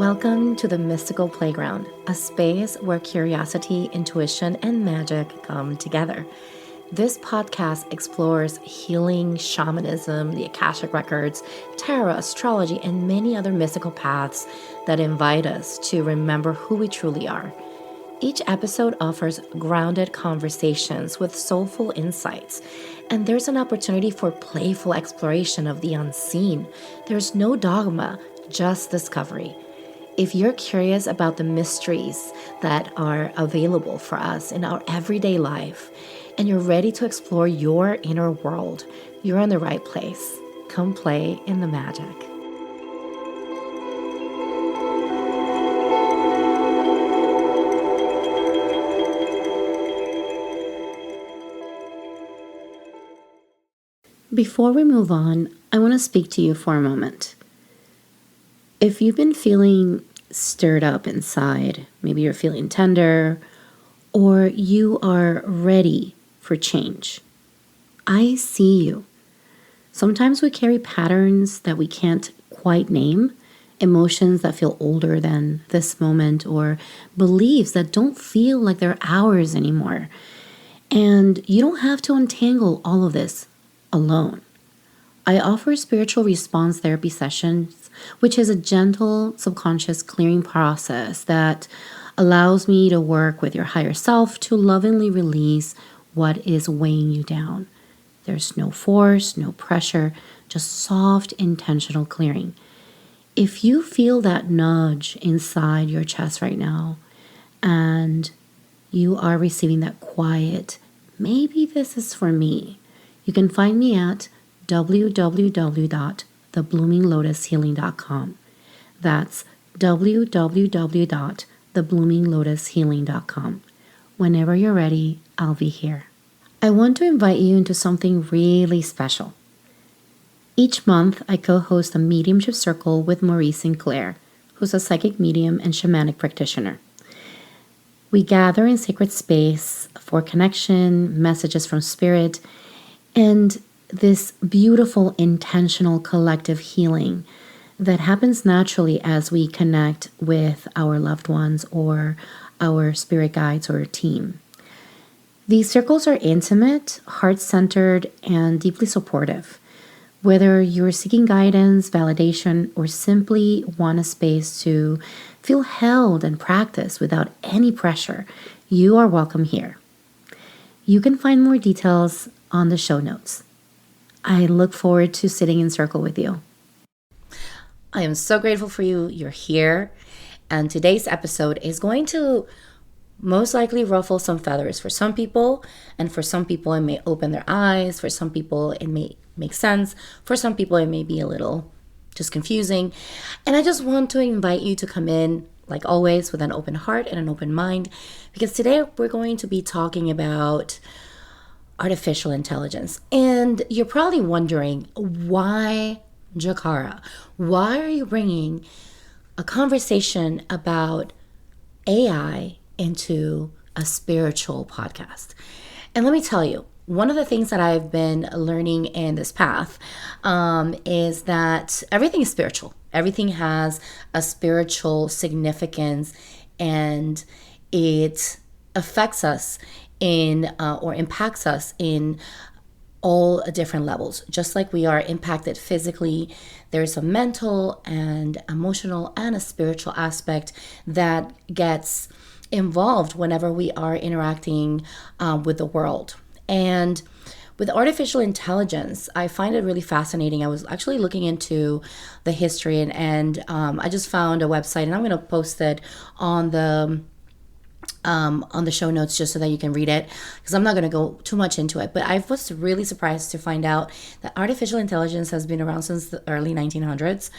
Welcome to the Mystical Playground, a space where curiosity, intuition, and magic come together. This podcast explores healing, shamanism, the Akashic Records, tarot, astrology, and many other mystical paths that invite us to remember who we truly are. Each episode offers grounded conversations with soulful insights, and there's an opportunity for playful exploration of the unseen. There's no dogma, just discovery. If you're curious about the mysteries that are available for us in our everyday life, and you're ready to explore your inner world, you're in the right place. Come play in the magic. Before we move on, I want to speak to you for a moment. If you've been feeling stirred up inside, maybe you're feeling tender, or you are ready for change, I see you. Sometimes we carry patterns that we can't quite name, emotions that feel older than this moment, or beliefs that don't feel like they're ours anymore. And you don't have to untangle all of this alone. I offer spiritual response therapy sessions, which is a gentle subconscious clearing process that allows me to work with your higher self to lovingly release what is weighing you down. There's no force, no pressure, just soft, intentional clearing. If you feel that nudge inside your chest right now, and you are receiving that quiet, maybe this is for me, you can find me at www.thebloominglotushealing.com. That's www.thebloominglotushealing.com. Whenever you're ready, I'll be here. I want to invite you into something really special. Each month, I co-host a Mediumship Circle with Maurice Sinclair, who's a psychic medium and shamanic practitioner. We gather in sacred space for connection, messages from spirit, and this beautiful, intentional, collective healing that happens naturally as we connect with our loved ones or our spirit guides or team. These circles are intimate, heart-centered, and deeply supportive. Whether you're seeking guidance, validation, or simply want a space to feel held and practice without any pressure, you are welcome here. You can find more details on the show notes. I look forward to sitting in circle with you. I am so grateful for you. You're here. And today's episode is going to most likely ruffle some feathers for some people. And for some people, it may open their eyes. For some people, it may make sense. For some people, it may be a little just confusing. And I just want to invite you to come in, like always, with an open heart and an open mind. Because today we're going to be talking about artificial intelligence. And you're probably wondering, why Jakara? Why are you bringing a conversation about AI into a spiritual podcast? And let me tell you, one of the things that I've been learning in this path is that everything is spiritual. Everything has a spiritual significance, and it affects us in or impacts us in all different levels. Just like we are impacted physically, there's a mental and emotional and a spiritual aspect that gets involved whenever we are interacting with the world. And with artificial intelligence, I find it really fascinating. I was actually looking into the history, and I just found a website, and I'm going to post it on the show notes just so that you can read it, because I'm not going to go too much into it. But I was really surprised to find out that artificial intelligence has been around since the early 1900s.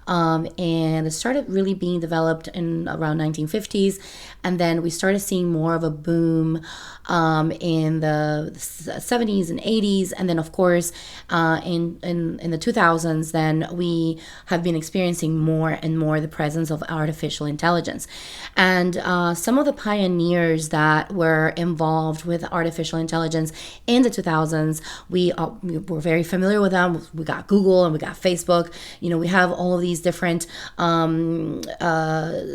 And it started really being developed in around 1950s. And then we started seeing more of a boom in the 70s and 80s, and then of course in the 2000s, then we have been experiencing more and more the presence of artificial intelligence. And some of the pioneers that were involved with artificial intelligence in the 2000s, we were very familiar with them. We got Google and we got Facebook. We have all of these different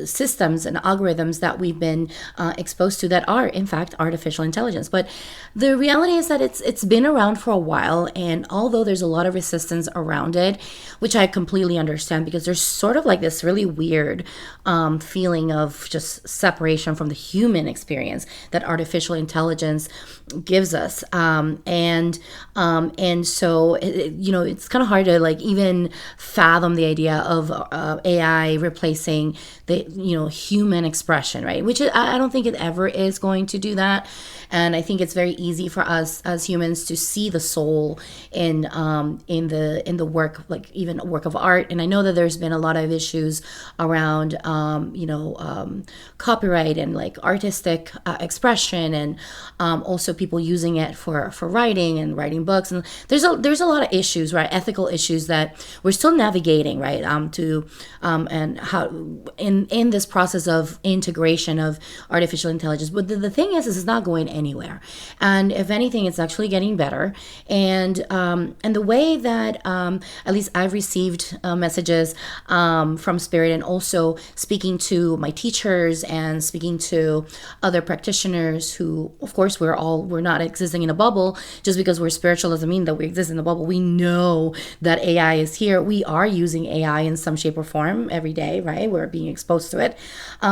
systems and algorithms that we've been exposed to that are in fact artificial intelligence. But the reality is that it's been around for a while, and although there's a lot of resistance around it, which I completely understand, because there's sort of like this really weird feeling of just separation from the human experience that artificial intelligence gives us, and so it's kind of hard to like even fathom the idea of AI replacing the human expression, right? Which I don't think it ever is going to do that. And I think it's very easy for us as humans to see the soul in the work, like even a work of art. And I know that there's been a lot of issues around copyright and like artistic expression, and also people using it for writing and writing books. And there's a lot of issues, right? Ethical issues that we're still navigating, right? And how in this process of integration of artificial intelligence. But the thing is it's not going anywhere, and if anything, it's actually getting better. And the way that at least I've received messages from Spirit, and also speaking to my teachers and speaking to other practitioners who, of course, we're not existing in a bubble. Just because we're spiritual doesn't mean that we exist in a bubble. We know that AI is here. We are using AI in some shape or form every day, right? We're being exposed to it.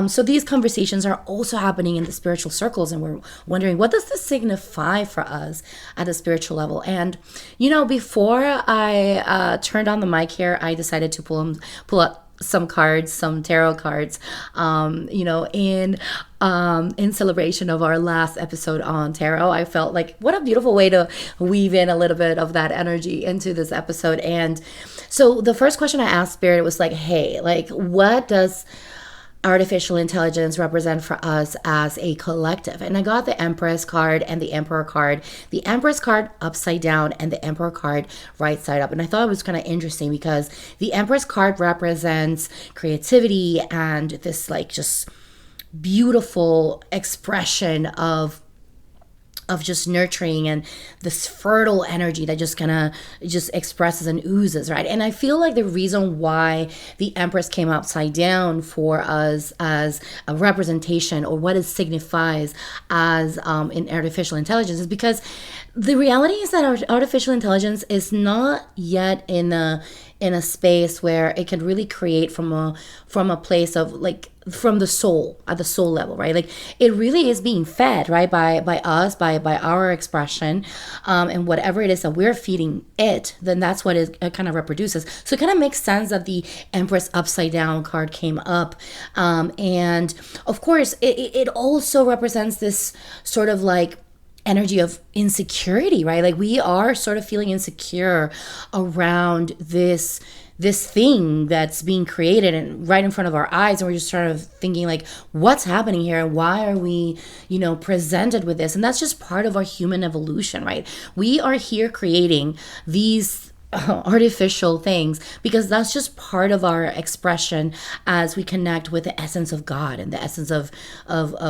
So these conversations are also happening in the spiritual circles, and we're wondering, what does this signify for us at a spiritual level? And before I turned on the mic here, I decided to pull out some cards, some tarot cards, in celebration of our last episode on tarot. I felt like what a beautiful way to weave in a little bit of that energy into this episode. And so the first question I asked Spirit was like, hey, like, what does artificial intelligence represent for us as a collective? And I got the Empress card and the Emperor card. The Empress card upside down and the Emperor card right side up. And I thought it was kind of interesting because the Empress card represents creativity and this like just beautiful expression of just nurturing and this fertile energy that just kind of just expresses and oozes, right? And I feel like the reason why the Empress came upside down for us as a representation, or what it signifies as in artificial intelligence, is because the reality is that our artificial intelligence is not yet in a space where it can really create from a place of like from the soul, at the soul level, right? Like it really is being fed, right, by us, by our expression, and whatever it is that we're feeding it, then that's what it kind of reproduces. So it kind of makes sense that the Empress upside down card came up, and of course it also represents this sort of like energy of insecurity, right? Like we are sort of feeling insecure around this thing that's being created and right in front of our eyes, and we're just sort of thinking like, what's happening here and why are we presented with this? And that's just part of our human evolution, right? We are here creating these artificial things because that's just part of our expression as we connect with the essence of God and the essence of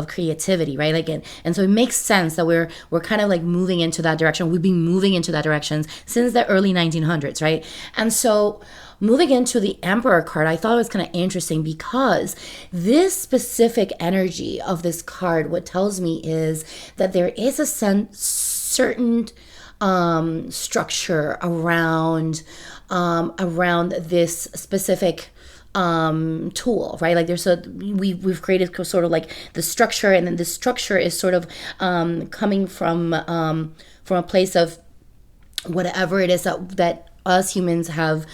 creativity, right? Like, and so it makes sense that we're kind of like moving into that direction. We've been moving into that direction since the early 1900s, right? And so moving into the Emperor card, I thought it was kind of interesting because this specific energy of this card, what tells me is that there is a certain structure around this specific tool, right? Like there's we've created sort of like the structure, and then the structure is sort of coming from a place of whatever it is that us humans have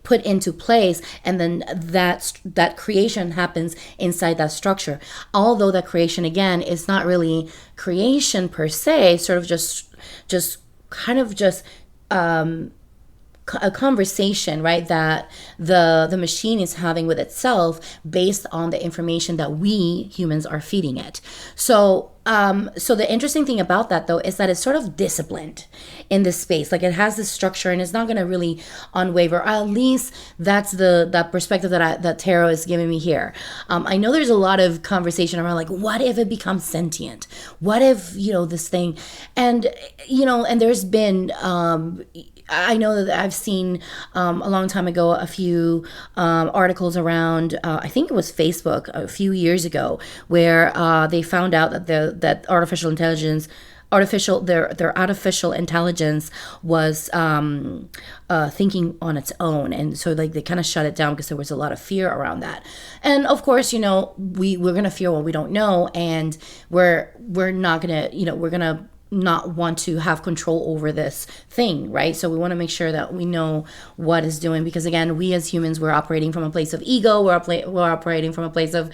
put into place, and then that creation happens inside that structure. Although that creation again is not really creation per se, sort of just kind of just a conversation, right, that the machine is having with itself based on the information that we humans are feeding it. So the interesting thing about that, though, is that it's sort of disciplined in this space. Like, it has this structure, and it's not going to really unwaver. At least that's that perspective that tarot is giving me here. I know there's a lot of conversation around, like, what if it becomes sentient? What if, this thing, and there's been, I know that I've seen a long time ago a few articles around, I think it was Facebook a few years ago, where they found out that that artificial intelligence, their artificial intelligence was thinking on its own, and so like they kind of shut it down because there was a lot of fear around that. And of course, we're gonna fear what we don't know, and we're not gonna we're gonna not want to have control over this thing, right? So we want to make sure that we know what it's doing, because again, we as humans, we're operating from a place of ego, we're operating from a place of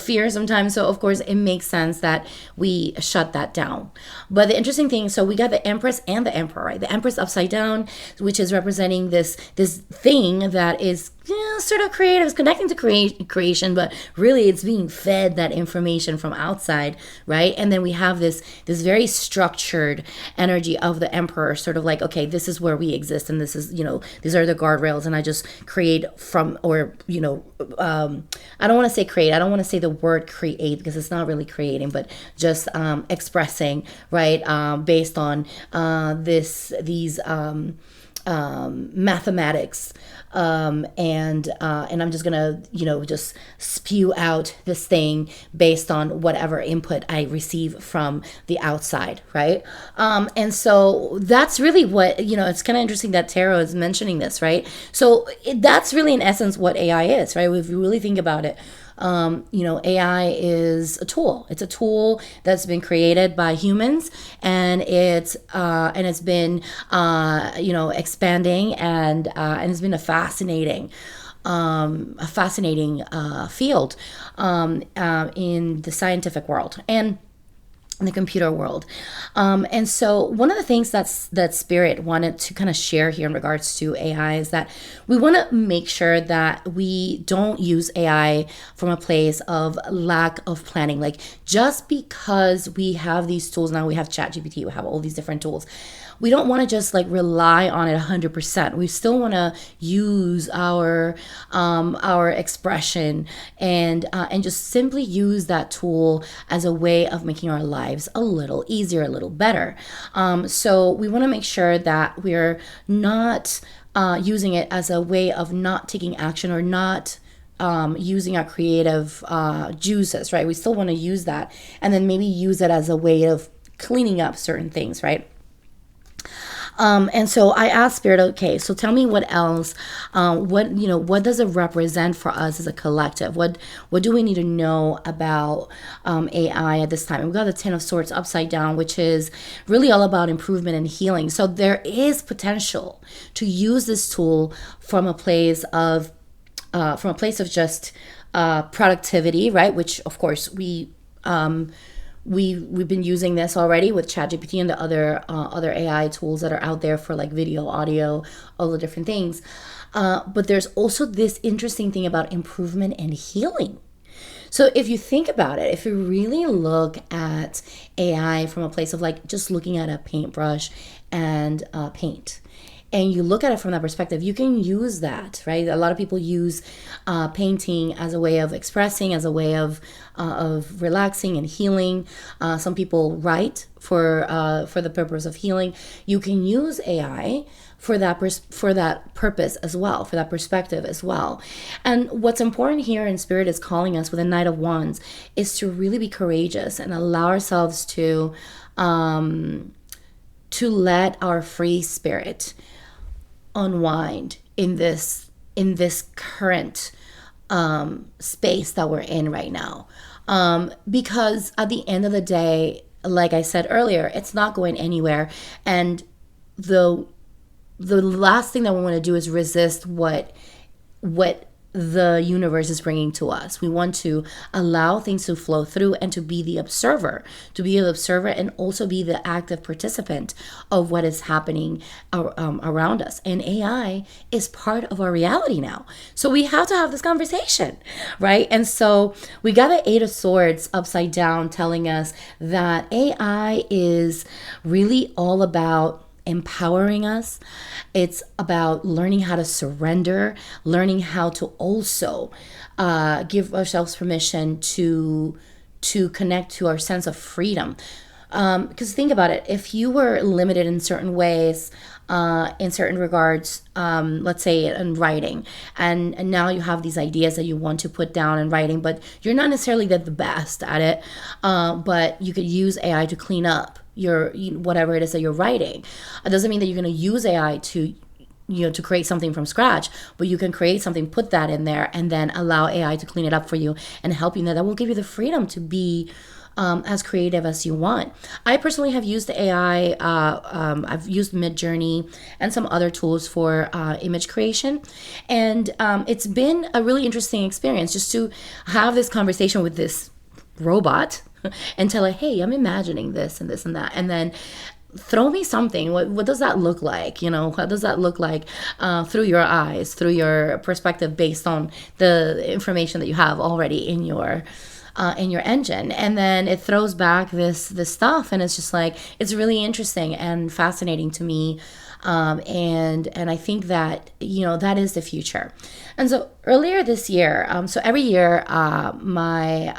fear sometimes. So of course it makes sense that we shut that down. But the interesting thing, so we got the Empress and the Emperor, right? The Empress upside down, which is representing this thing that is sort of creative, it's connecting to creation, but really it's being fed that information from outside, right? And then we have this very structured energy of the Emperor, sort of like, okay, this is where we exist, and this is, these are the guardrails, and I just create from, or I don't want to say create, I don't want to say the word create, because it's not really creating, but just expressing, right, based on these mathematics, and I'm just gonna just spew out this thing based on whatever input I receive from the outside, right? And so that's really what it's kind of interesting that tarot is mentioning this, right? So that's really in essence what AI is, right? If you really think about it. AI is a tool. It's a tool that's been created by humans, and it's been expanding, and it's been a fascinating field in the scientific world and in the computer world. And so one of the things that Spirit wanted to kind of share here in regards to AI is that we want to make sure that we don't use AI from a place of lack of planning. Like, just because we have these tools now, we have ChatGPT, we have all these different tools, we don't want to just like rely on it 100%. We still want to use our expression and just simply use that tool as a way of making our lives a little easier, a little better. So we want to make sure that we're not using it as a way of not taking action, or not using our creative juices, right? We still want to use that, and then maybe use it as a way of cleaning up certain things, right? And so I asked Spirit, okay, so tell me what else, what does it represent for us as a collective? What do we need to know about AI at this time? And we got the Ten of Swords upside down, which is really all about improvement and healing. So there is potential to use this tool from a place of just productivity, right? Which of course we've been using this already with ChatGPT and the other AI tools that are out there for like video, audio, all the different things. But there's also this interesting thing about improvement and healing. So if you think about it, if you really look at AI from a place of like just looking at a paintbrush and paint, and you look at it from that perspective, you can use that, right? A lot of people use painting as a way of expressing, as a way of relaxing and healing. Some people write for the purpose of healing. You can use AI for that purpose as well, for that perspective as well. And what's important here in Spirit is calling us with a Knight of Wands is to really be courageous and allow ourselves to let our free spirit unwind in this current space that we're in right now, because at the end of the day, like I said earlier, it's not going anywhere, and the last thing that we want to do is resist what the universe is bringing to us. We want to allow things to flow through and to be the observer, and also be the active participant of what is happening around us. And AI is part of our reality now. So we have to have this conversation, right? And so we got the Eight of Swords upside down telling us that AI is really all about empowering us. It's about learning how to surrender, learning how to also give ourselves permission to connect to our sense of freedom. Because think about it, if you were limited in certain ways, in certain regards, let's say in writing, and now you have these ideas that you want to put down in writing, but you're not necessarily the best at it, but you could use AI to clean up your whatever it is that you're writing. It doesn't mean that you're going to use AI to create something from scratch, but you can create something, put that in there, and then allow AI to clean it up for you and help you. That will give you the freedom to be as creative as you want. I personally have used AI. I've used Midjourney and some other tools for image creation, and it's been a really interesting experience just to have this conversation with this robot and tell it, hey, I'm imagining this and this and that, and then throw me something. What does that look like? What does that look like through your eyes, through your perspective, based on the information that you have already in your engine? And then it throws back this stuff, and it's just like, it's really interesting and fascinating to me. And I think that that is the future. And so earlier this year, so every year, my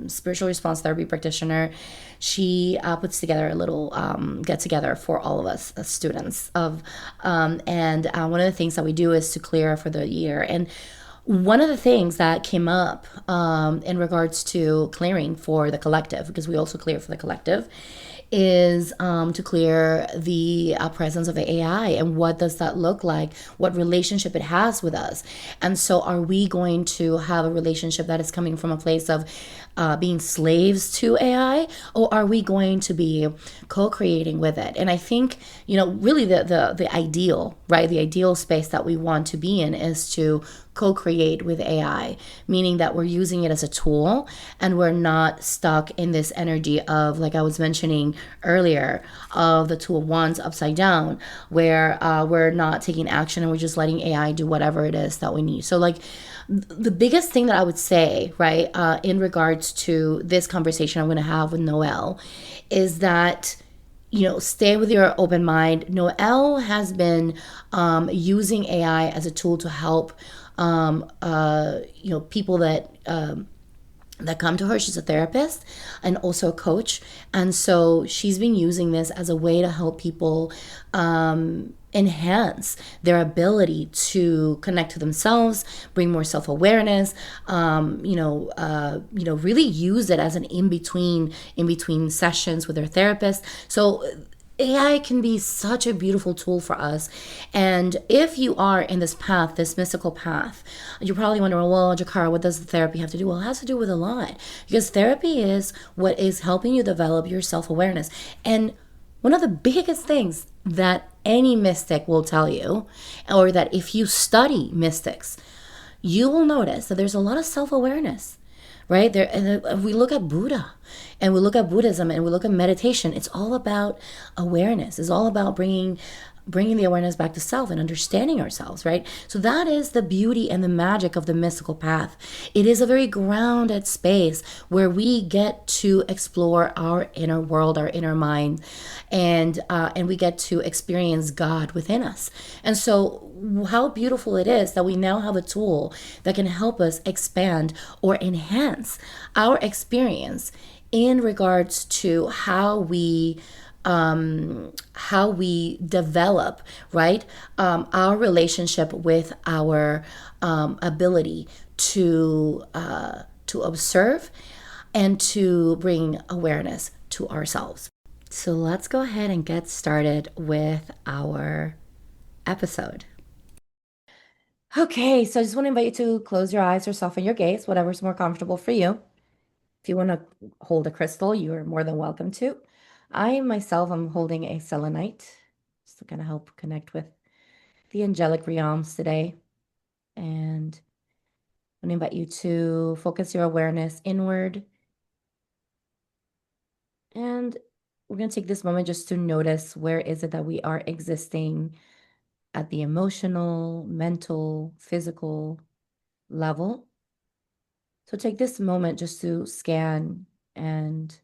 spiritual response therapy practitioner, she puts together a little get together for all of us as students of, and one of the things that we do is to clear for the year. And one of the things that came up in regards to clearing for the collective, because we also clear for the collective, is to clear the presence of the AI, and what does that look like, what relationship it has with us. And so are we going to have a relationship that is coming from a place of being slaves to AI, or are we going to be co-creating with it? And I think, really the ideal, right? The ideal space that we want to be in is to co-create with AI, meaning that we're using it as a tool and we're not stuck in this energy of, like I was mentioning earlier, of the Two of Wands upside down, where we're not taking action and we're just letting AI do whatever it is that we need. So like the biggest thing that I would say, right, in regards to this conversation I'm going to have with Noelle, is that stay with your open mind. Noelle has been using AI as a tool to help people that come to her. She's a therapist and also a coach. And so she's been using this as a way to help people enhance their ability to connect to themselves, bring more self-awareness, really use it as an in between sessions with their therapist. So AI can be such a beautiful tool for us. And if you are in this path, this mystical path, you're probably wondering, well, Jakara, what does the therapy have to do? Well, it has to do with a lot, because therapy is what is helping you develop your self-awareness. And one of the biggest things that any mystic will tell you, or that if you study mystics, you will notice that there's a lot of self-awareness, right? There, and if we look at Buddha, and we look at Buddhism, and we look at meditation, it's all about awareness. It's all about bringing the awareness back to self and understanding ourselves, right? So that is the beauty and the magic of the mystical path. It is a very grounded space where we get to explore our inner world, our inner mind, and we get to experience God within us. And so how beautiful it is that we now have a tool that can help us expand or enhance our experience in regards to how we develop, right, our relationship with our ability to observe and to bring awareness to ourselves. So let's go ahead and get started with our episode. Okay, so I just want to invite you to close your eyes or soften your gaze, whatever's more comfortable for you. If you want to hold a crystal, you are more than welcome to. I myself am holding a selenite, just to kind of help connect with the angelic realms today. And I'm going to invite you to focus your awareness inward. And we're going to take this moment just to notice where is it that we are existing at the emotional, mental, physical level. So take this moment just to scan and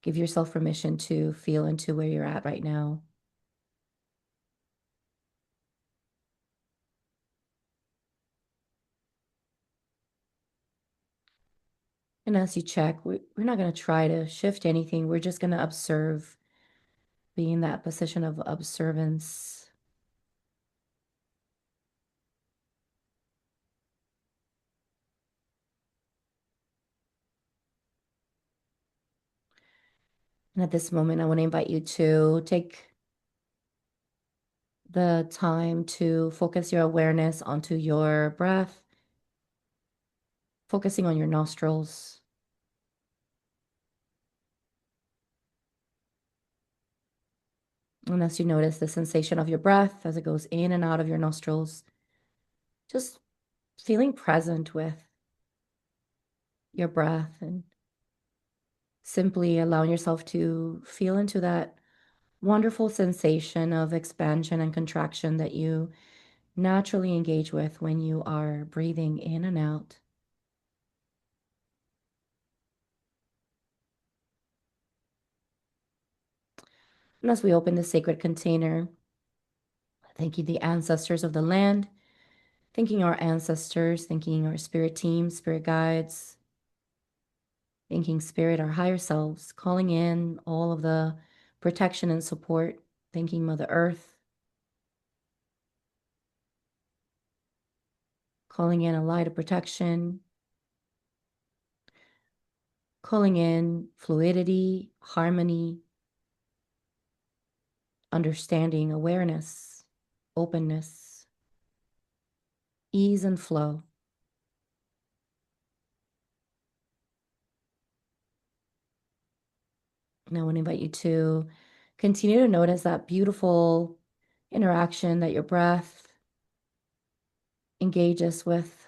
give yourself permission to feel into where you're at right now. And as you check, we're not going to try to shift anything. We're just going to observe, be in that position of observance. And at this moment, I want to invite you to take the time to focus your awareness onto your breath, focusing on your nostrils. And as you notice the sensation of your breath as it goes in and out of your nostrils, just feeling present with your breath and simply allowing yourself to feel into that wonderful sensation of expansion and contraction that you naturally engage with when you are breathing in and out. And as we open the sacred container, thanking the ancestors of the land, thanking our ancestors, thanking our spirit teams, spirit guides, thanking spirit, our higher selves, calling in all of the protection and support, thanking Mother Earth, calling in a light of protection, calling in fluidity, harmony, understanding, awareness, openness, ease and flow. And I want to invite you to continue to notice that beautiful interaction that your breath engages with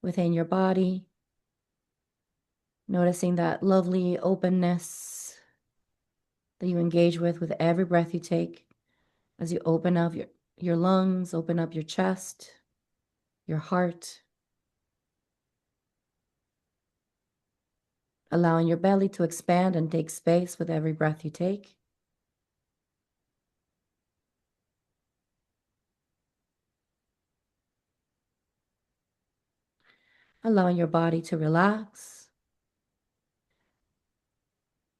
within your body, noticing that lovely openness that you engage with every breath you take as you open up your lungs, open up your chest, your heart, allowing your belly to expand and take space with every breath you take. Allowing your body to relax.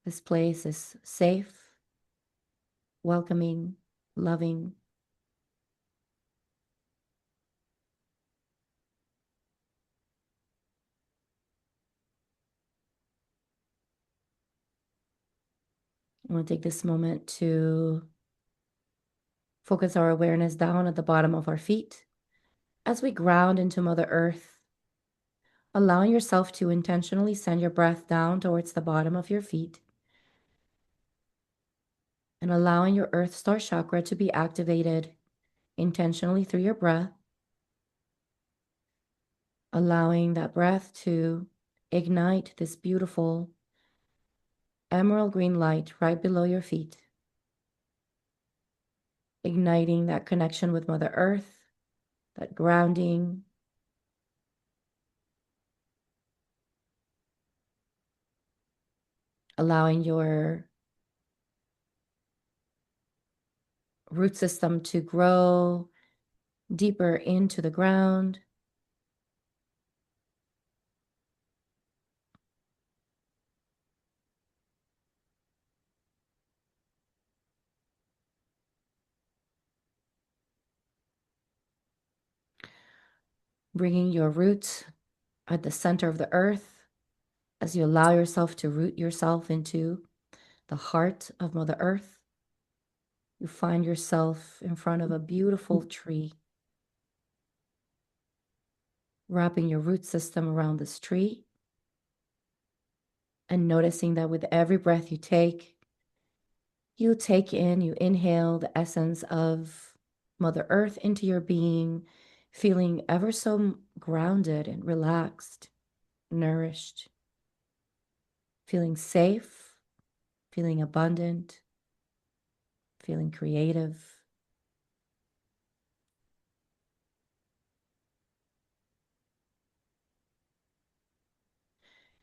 This place is safe, welcoming, loving. I want to take this moment to focus our awareness down at the bottom of our feet as we ground into Mother Earth, allowing yourself to intentionally send your breath down towards the bottom of your feet and allowing your Earth Star chakra to be activated intentionally through your breath, allowing that breath to ignite this beautiful emerald green light right below your feet, igniting that connection with Mother Earth, that grounding, allowing your root system to grow deeper into the ground, bringing your roots at the center of the earth as you allow yourself to root yourself into the heart of Mother Earth. You find yourself in front of a beautiful tree, wrapping your root system around this tree and noticing that with every breath you take in, you inhale the essence of Mother Earth into your being, feeling ever so grounded and relaxed, nourished, feeling safe, feeling abundant, feeling creative.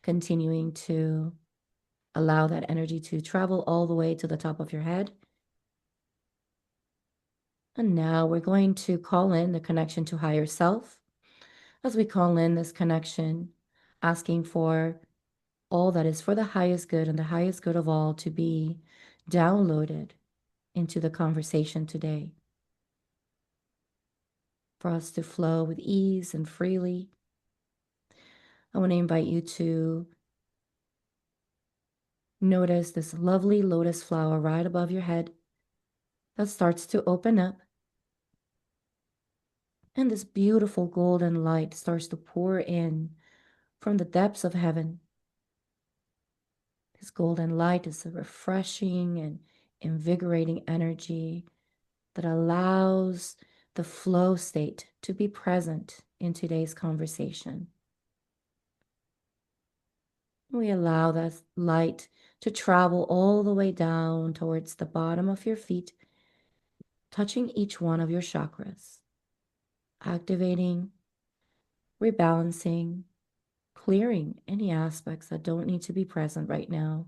Continuing to allow that energy to travel all the way to the top of your head. And now we're going to call in the connection to higher self. As we call in this connection, asking for all that is for the highest good and the highest good of all to be downloaded into the conversation today, for us to flow with ease and freely. I want to invite you to notice this lovely lotus flower right above your head that starts to open up. And this beautiful golden light starts to pour in from the depths of heaven. This golden light is a refreshing and invigorating energy that allows the flow state to be present in today's conversation. We allow that light to travel all the way down towards the bottom of your feet, touching each one of your chakras, activating, rebalancing, clearing any aspects that don't need to be present right now,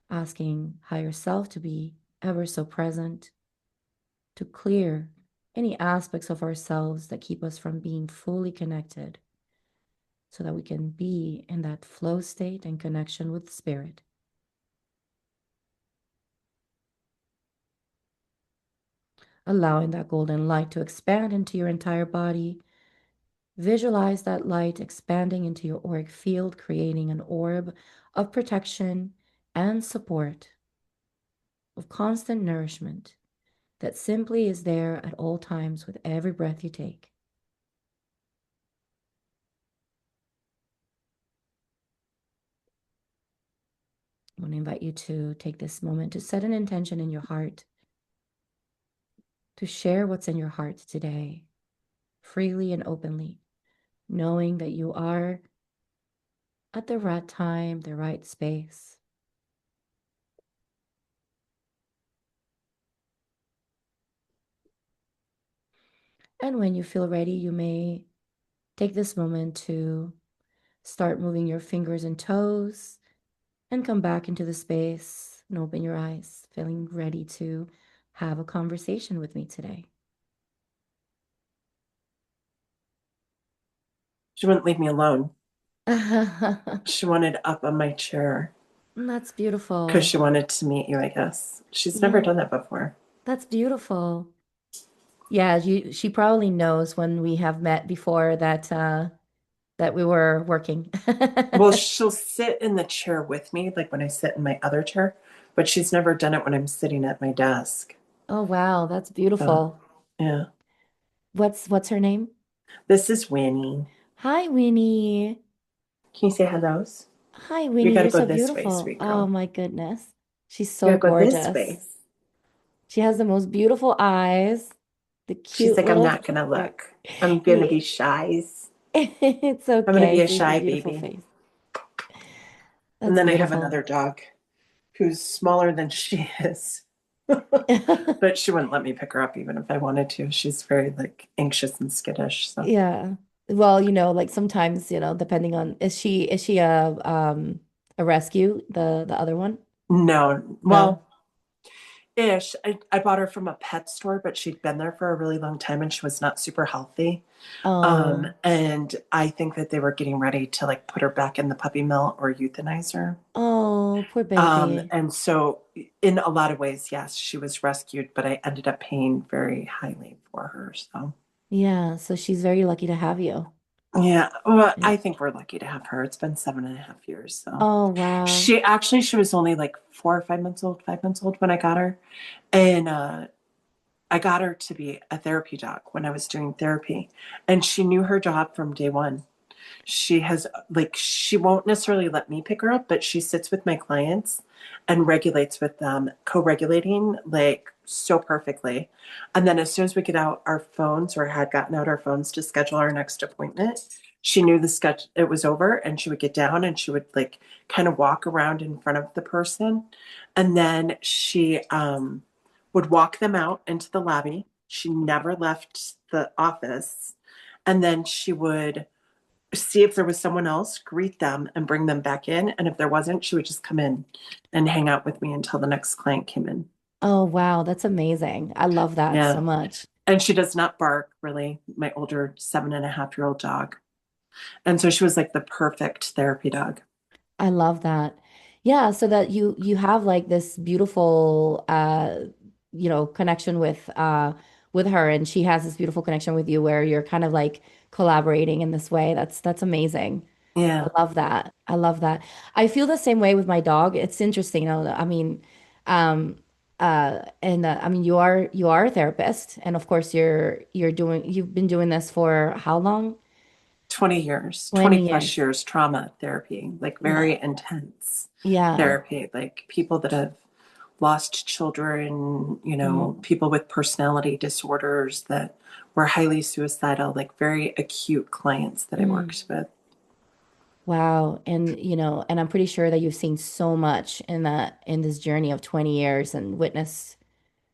asking higher self to be ever so present, to clear any aspects of ourselves that keep us from being fully connected, so that we can be in that flow state and connection with spirit. Allowing that golden light to expand into your entire body. Visualize that light expanding into your auric field, creating an orb of protection and support, of constant nourishment that simply is there at all times with every breath you take. I want to invite you to take this moment to set an intention in your heart, to share what's in your heart today, freely and openly, knowing that you are at the right time, the right space. And when you feel ready, you may take this moment to start moving your fingers and toes and come back into the space and open your eyes, feeling ready to have a conversation with me today. She wouldn't leave me alone. She wanted up on my chair That's because beautiful. she wanted to meet you, I guess. She's never Yeah, done that before. that's beautiful. Yeah, she probably knows when we have met before that we were working. Well, she'll sit in the chair with me, like when I sit in my other chair, but she's never done it when I'm sitting at my desk. Oh wow, that's So, beautiful. yeah. What's her name? This is Winnie. Hi, Winnie. Can you say hellos? Hi, You Winnie. got to You're go so this way, beautiful. sweet Oh girl. my goodness. She's You so got to go this gorgeous. way. She has the most beautiful eyes, the She's cute like, I'm little not going to heart. look. I'm going to Yeah, be shy. it's I'm going to be okay. a She has a shy beautiful baby. face. And That's then I have beautiful. another dog who's smaller than she is. But she wouldn't let me pick her up even if I wanted to. She's very like anxious and skittish. So Yeah. Well, like sometimes, depending on is she a rescue, the other one? no, No. well, ish. I bought her from a pet store, but she'd been there for a really long time and she was not super healthy. Oh. And I think that they were getting ready to like put her back in the puppy mill or euthanize her. Oh, poor baby. And so in a lot of ways, yes, she was rescued, but I ended up paying very highly for her. So Yeah, so she's very lucky to have you. yeah, well, Yeah. I think we're lucky to have her. It's been 7.5 years. So Oh, wow. she was only like 4 or 5 months old when I got her. And I got her to be a therapy dog when I was doing therapy. And she knew her job from day one. She has like she won't necessarily let me pick her up, but she sits with my clients and regulates with them, co-regulating like so perfectly. And then as soon as we get out our phones or had gotten out our phones to schedule our next appointment, she knew the sketch it was over and she would get down and she would like kind of walk around in front of the person. And then she would walk them out into the lobby. She never left the office. And then she would see if there was someone else, greet them, and bring them back in. And if there wasn't, she would just come in and hang out with me until the next client came in. Oh, wow. That's amazing. I love that so Yeah. much. And she does not bark, really, my older 7.5-year-old dog. And so she was like the perfect therapy dog. I love that. Yeah, so that you have like this beautiful connection with her, and she has this beautiful connection with you where you're kind of like collaborating in this way. That's amazing. I Yeah. love that. I love that. I feel the same way with my dog. It's interesting, I mean, um, and I mean, you are a therapist, and of course, you've been doing this for how long? 20 years, 20 20 plus years. years trauma therapy, like Yeah. very intense Yeah. therapy, like people that have lost children, Mm. people with personality disorders that were highly suicidal, like very acute clients that I Mm. worked with. Wow. And I'm pretty sure that you've seen so much in this journey of 20 years and witnessed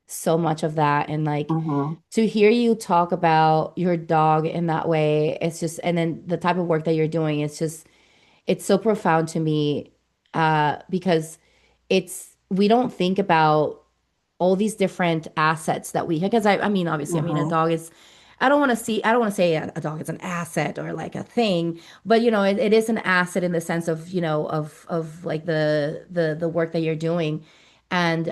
so much of that. And like Hmm. to hear you talk about your dog in that way, it's just, and then the type of work that you're doing, it's so profound to me, because we don't think about all these different assets that we have. Because I mean, obviously, I mean, a Hmm. dog is, I don't want to say a dog is an asset or like a thing, but it is an asset in the sense of, of like the work that you're doing. And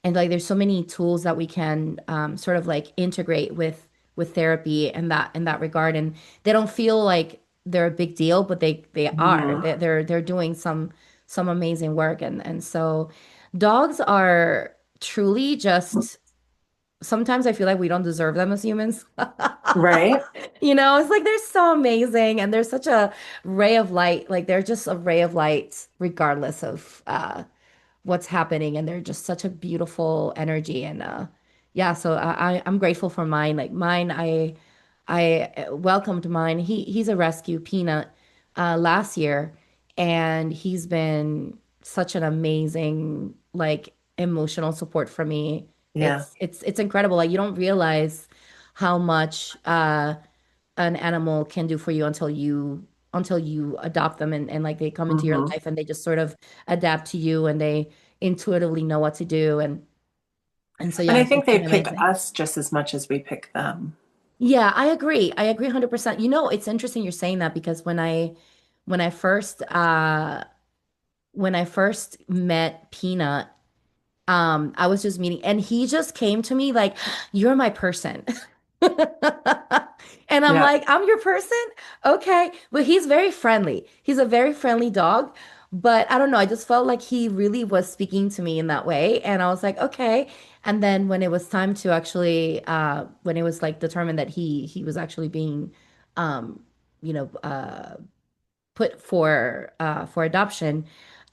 like there's so many tools that we can sort of like integrate with therapy and that in that regard. And they don't feel like they're a big deal, but they are. Hmm. They're doing some amazing work. And so dogs are truly just sometimes I feel like we don't deserve them as humans. Right. It's like they're so amazing and they're such a ray of light. Like they're just a ray of light regardless of what's happening, and they're just such a beautiful energy. And yeah, so I'm grateful for mine. Like mine, I welcomed mine. He's a rescue, Peanut, last year, and he's been such an amazing like emotional support for me. Yeah. It's incredible. Like you don't realize how much an animal can do for you until you adopt them, and like they come into your Hmm. life and they just sort of adapt to you and they intuitively know what to do. And so And yeah, I it's think they been pick amazing. us just as much as we pick them. Yeah, I agree. I agree 100%. It's interesting you're saying that because when I first when I first met Peanut, I was just meeting, and he just came to me like, "You're my person." And I'm Yeah. like, "I'm your person?" Okay. But he's very friendly. He's a very friendly dog. But I don't know, I just felt like he really was speaking to me in that way. And I was like, okay. And then when it was time to actually, when it was like determined that he was actually being, um, you know, put for adoption,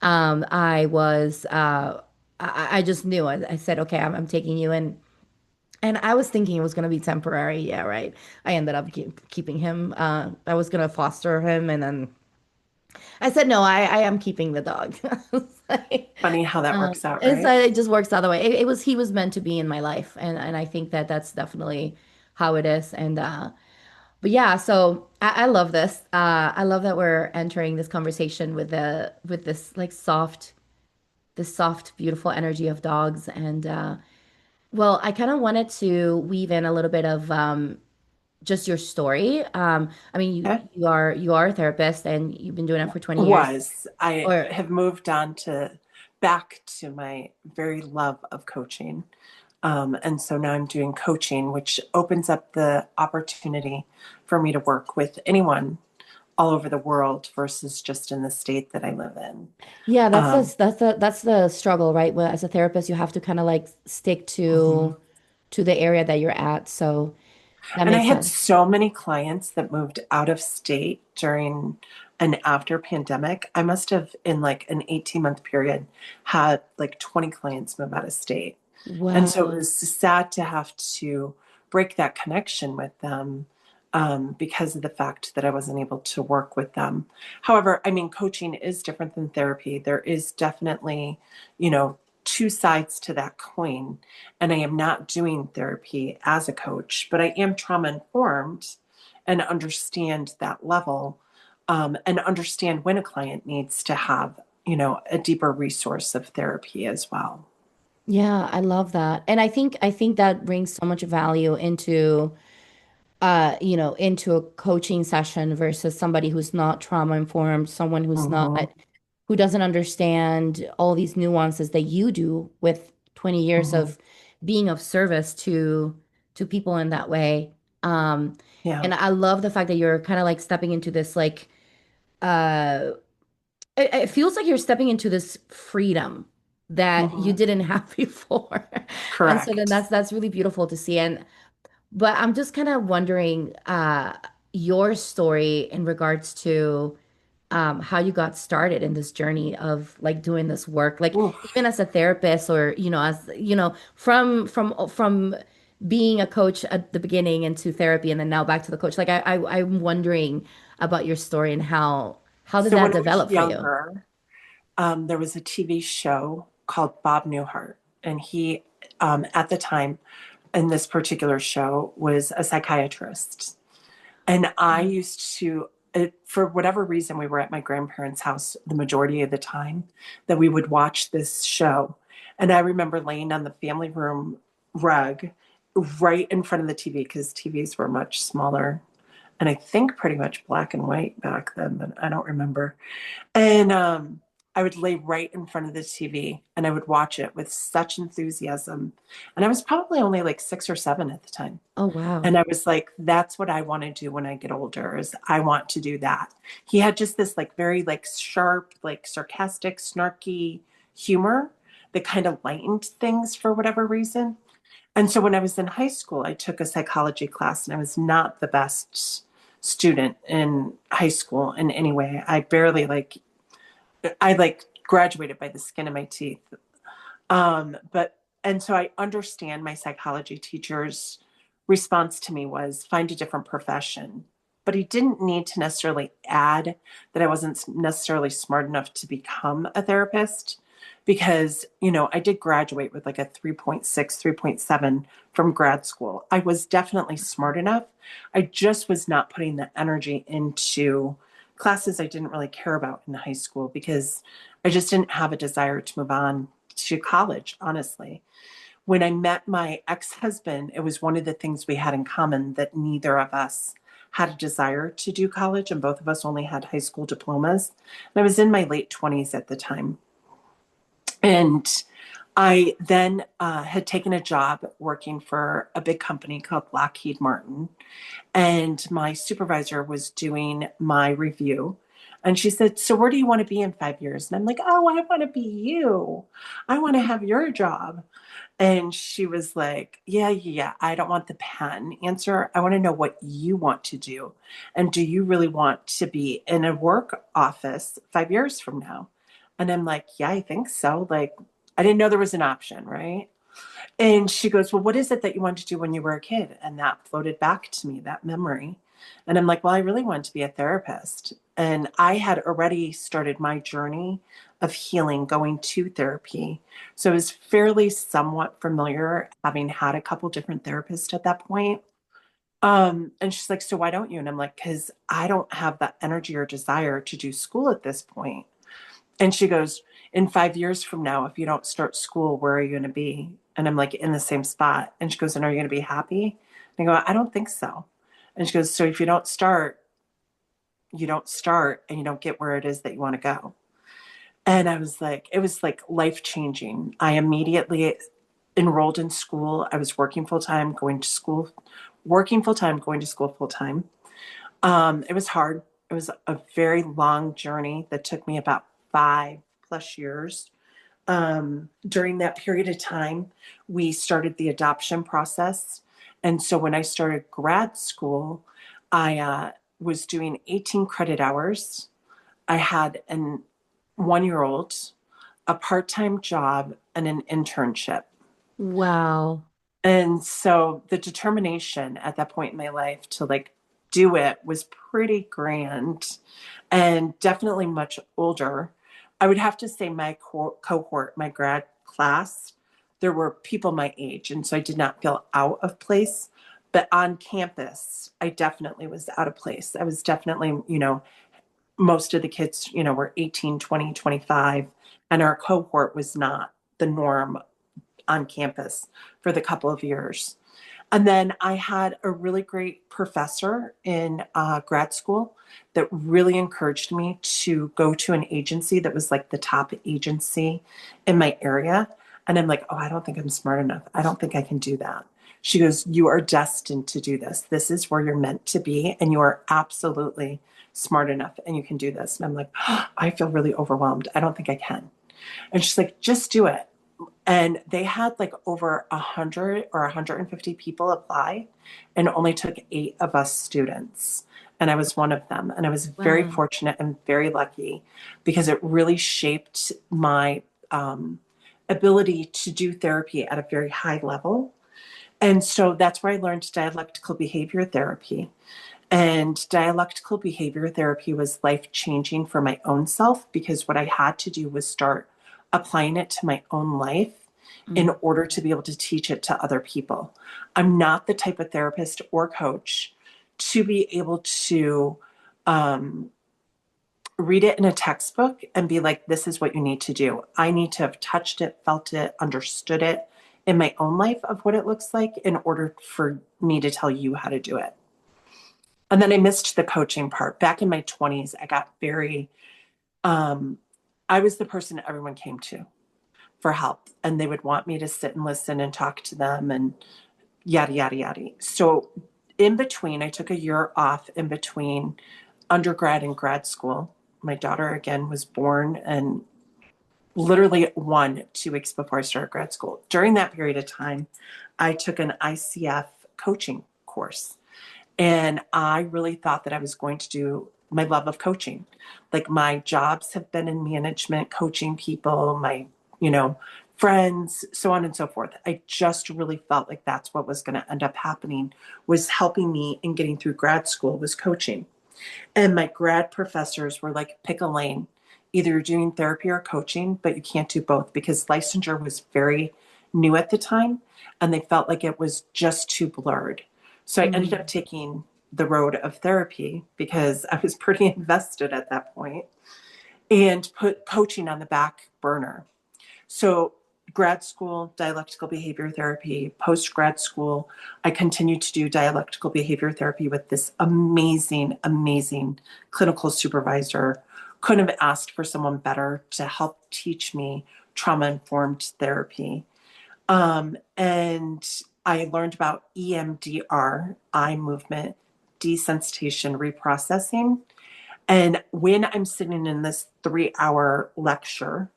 I just knew. I said, okay, I'm taking you in. And I was thinking it was going to be temporary. Yeah, right. I ended up keeping him. I was going to foster him. And then I said, no, I am keeping the dog. Funny how that works out, And so right? it just works out the way. He was meant to be in my life. And I think that that's definitely how it is. But yeah, so I love this. I love that we're entering this conversation with this like soft, beautiful energy of dogs. And well, I kind of wanted to weave in a little bit of just your story. I mean, Okay. you are a therapist and you've been doing it for 20 years. Was I Or have moved on to back to my very love of coaching. And so now I'm doing coaching, which opens up the opportunity for me to work with anyone all over the world versus just in the state that I live in. yeah, Um, that's the struggle, right? Well, as a therapist, you have to kind of like stick mhm. to the area that you're at. So that And I makes had sense. so many clients that moved out of state during and after pandemic. I must have, in like an 18-month period, had like 20 clients move out of state. And so it Wow. was sad to have to break that connection with them, because of the fact that I wasn't able to work with them. However, I mean, coaching is different than therapy. There is definitely, two sides to that coin. And I am not doing therapy as a coach, but I am trauma informed and understand that level, and understand when a client needs to have, a deeper resource of therapy as well. Yeah, I love that. And I think that brings so much value into into a coaching session versus somebody who's not trauma informed, someone who's not Hmm. who doesn't understand all these nuances that you do with 20 years Hmm. of being of service to people in that way. Um, Yeah. and I love the fact that you're kind of like stepping into this like uh it feels like you're stepping into this freedom that you Hmm. didn't have before. And so then Correct. that's really beautiful to see. And but I'm just kind of wondering your story in regards to how you got started in this journey of like doing this work, like Oof. even as a therapist or as from being a coach at the beginning into therapy and then now back to the coach. Like I'm wondering about your story and how did So that when I was develop for you? younger, there was a TV show called Bob Newhart, and he, at the time, in this particular show, was a psychiatrist. And I used to, for whatever reason, we were at my grandparents' house the majority of the time that we would watch this show. And I remember laying on the family room rug right in front of the TV because TVs were much smaller. And I think pretty much black and white back then, but I don't remember. And I would lay right in front of the TV and I would watch it with such enthusiasm. And I was probably only like 6 or 7 at the time. Oh wow. And I was like, that's what I want to do when I get older is I want to do that. He had just this like very like sharp, like sarcastic, snarky humor that kind of lightened things for whatever reason. And so when I was in high school, I took a psychology class and I was not the best student in high school in any way. I graduated by the skin of my teeth. But and so I understand my psychology teacher's response to me was find a different profession. But he didn't need to necessarily add that I wasn't necessarily smart enough to become a therapist because, I did graduate with like a 3.6, 3.7 from grad school. I was definitely smart enough. I just was not putting the energy into classes I didn't really care about in high school because I just didn't have a desire to move on to college, honestly. When I met my ex husband, it was one of the things we had in common that neither of us had a desire to do college, and both of us only had high school diplomas. And I was in my late 20s at the time. And I then had taken a job working for a big company called Lockheed Martin. And my supervisor was doing my review. And she said, so where do you want to be in 5 years? And I'm like, oh, I want to be you. I want to have your job. And she was like, yeah, I don't want the pen answer. I want to know what you want to do. And do you really want to be in a work office 5 years from now? And I'm like, yeah, I think so. Like, I didn't know there was an option, right? And she goes, well, what is it that you wanted to do when you were a kid? And that floated back to me, that memory. And I'm like, well, I really wanted to be a therapist. And I had already started my journey of healing going to therapy. So I was fairly somewhat familiar, having had a couple different therapists at that point. And she's like, so why don't you? And I'm like, because I don't have the energy or desire to do school at this point. And she goes, in 5 years from now, if you don't start school, where are you going to be? And I'm like, in the same spot. And she goes, and are you going to be happy? And I go, I don't think so. And she goes, so if you don't start, you don't start and you don't get where it is that you want to go. And I was like, it was like life changing. I immediately enrolled in school. I was working full time, going to school, working full time, going to school full time. It was hard. It was a very long journey that took me about 5+ years. During that period of time, we started the adoption process. And so when I started grad school, I was doing 18 credit hours. I had an 1 year old, a part time job, and an internship. Wow. And so the determination at that point in my life to like do it was pretty grand and definitely much older. I would have to say my cohort, my grad class, there were people my age. And so I did not feel out of place. But on campus, I definitely was out of place. I was definitely, most of the kids, were 18, 20, 25, and our cohort was not the norm on campus for the couple of years. And then I had a really great professor in grad school that really encouraged me to go to an agency that was like the top agency in my area. And I'm like, oh, I don't think I'm smart enough. I don't think I can do that. She goes, you are destined to do this. This is where you're meant to be. And you are absolutely smart enough and you can do this. And I'm like, oh, I feel really overwhelmed. I don't think I can. And she's like, just do it. And they had like over 100 or 150 people apply and only took 8 of us students. And I was one of them. And I was very Wow. fortunate and very lucky because it really shaped my ability to do therapy at a very high level. And so that's where I learned dialectical behavior therapy. And dialectical behavior therapy was life changing for my own self because what I had to do was start applying it to my own life in Mm. order to be able to teach it to other people. I'm not the type of therapist or coach to be able to um, read it in a textbook and be like, this is what you need to do. I need to have touched it, felt it, understood it in my own life of what it looks like in order for me to tell you how to do it. And then I missed the coaching part. Back in my 20s, I got very, um, I was the person everyone came to for help. And they would want me to sit and listen and talk to them and yada, yada, yada. So in between, I took a year off in between undergrad and grad school. My daughter, again, was born and literally 2 weeks before I started grad school. During that period of time, I took an ICF coaching course. And I really thought that I was going to do my love of coaching. Like my jobs have been in management, coaching people, my, you know, friends, so on and so forth. I just really felt like that's what was going to end up happening was helping me in getting through grad school was coaching. And my grad professors were like, pick a lane. Either you're doing therapy or coaching, but you can't do both because licensure was very new at the time and they felt like it was just too blurred. So I ended up Mm. taking the road of therapy because I was pretty invested at that point and put coaching on the back burner. So grad school, dialectical behavior therapy, post grad school, I continued to do dialectical behavior therapy with this amazing, amazing clinical supervisor. Couldn't have asked for someone better to help teach me trauma informed therapy. And I learned about EMDR, eye movement desensitization reprocessing. And when I'm sitting in this 3-hour lecture,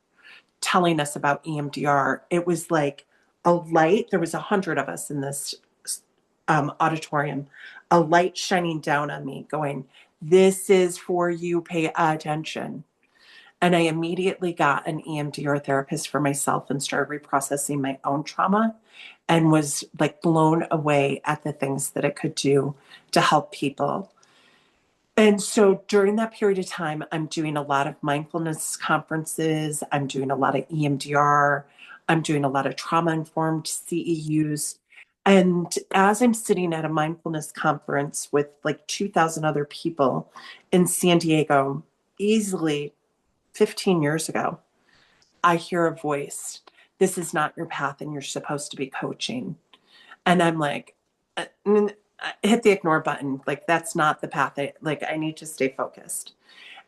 telling us about EMDR, it was like a light. There was 100 of us in this auditorium, a light shining down on me, going, "This is for you. Pay attention." And I immediately got an EMDR therapist for myself and started reprocessing my own trauma, and was like blown away at the things that it could do to help people. And so during that period of time, I'm doing a lot of mindfulness conferences. I'm doing a lot of EMDR. I'm doing a lot of trauma informed CEUs. And as I'm sitting at a mindfulness conference with like 2,000 other people in San Diego, easily 15 years ago, I hear a voice. This is not your path, and you're supposed to be coaching. And I'm like, I hit the ignore button. Like, that's not the path. I need to stay focused.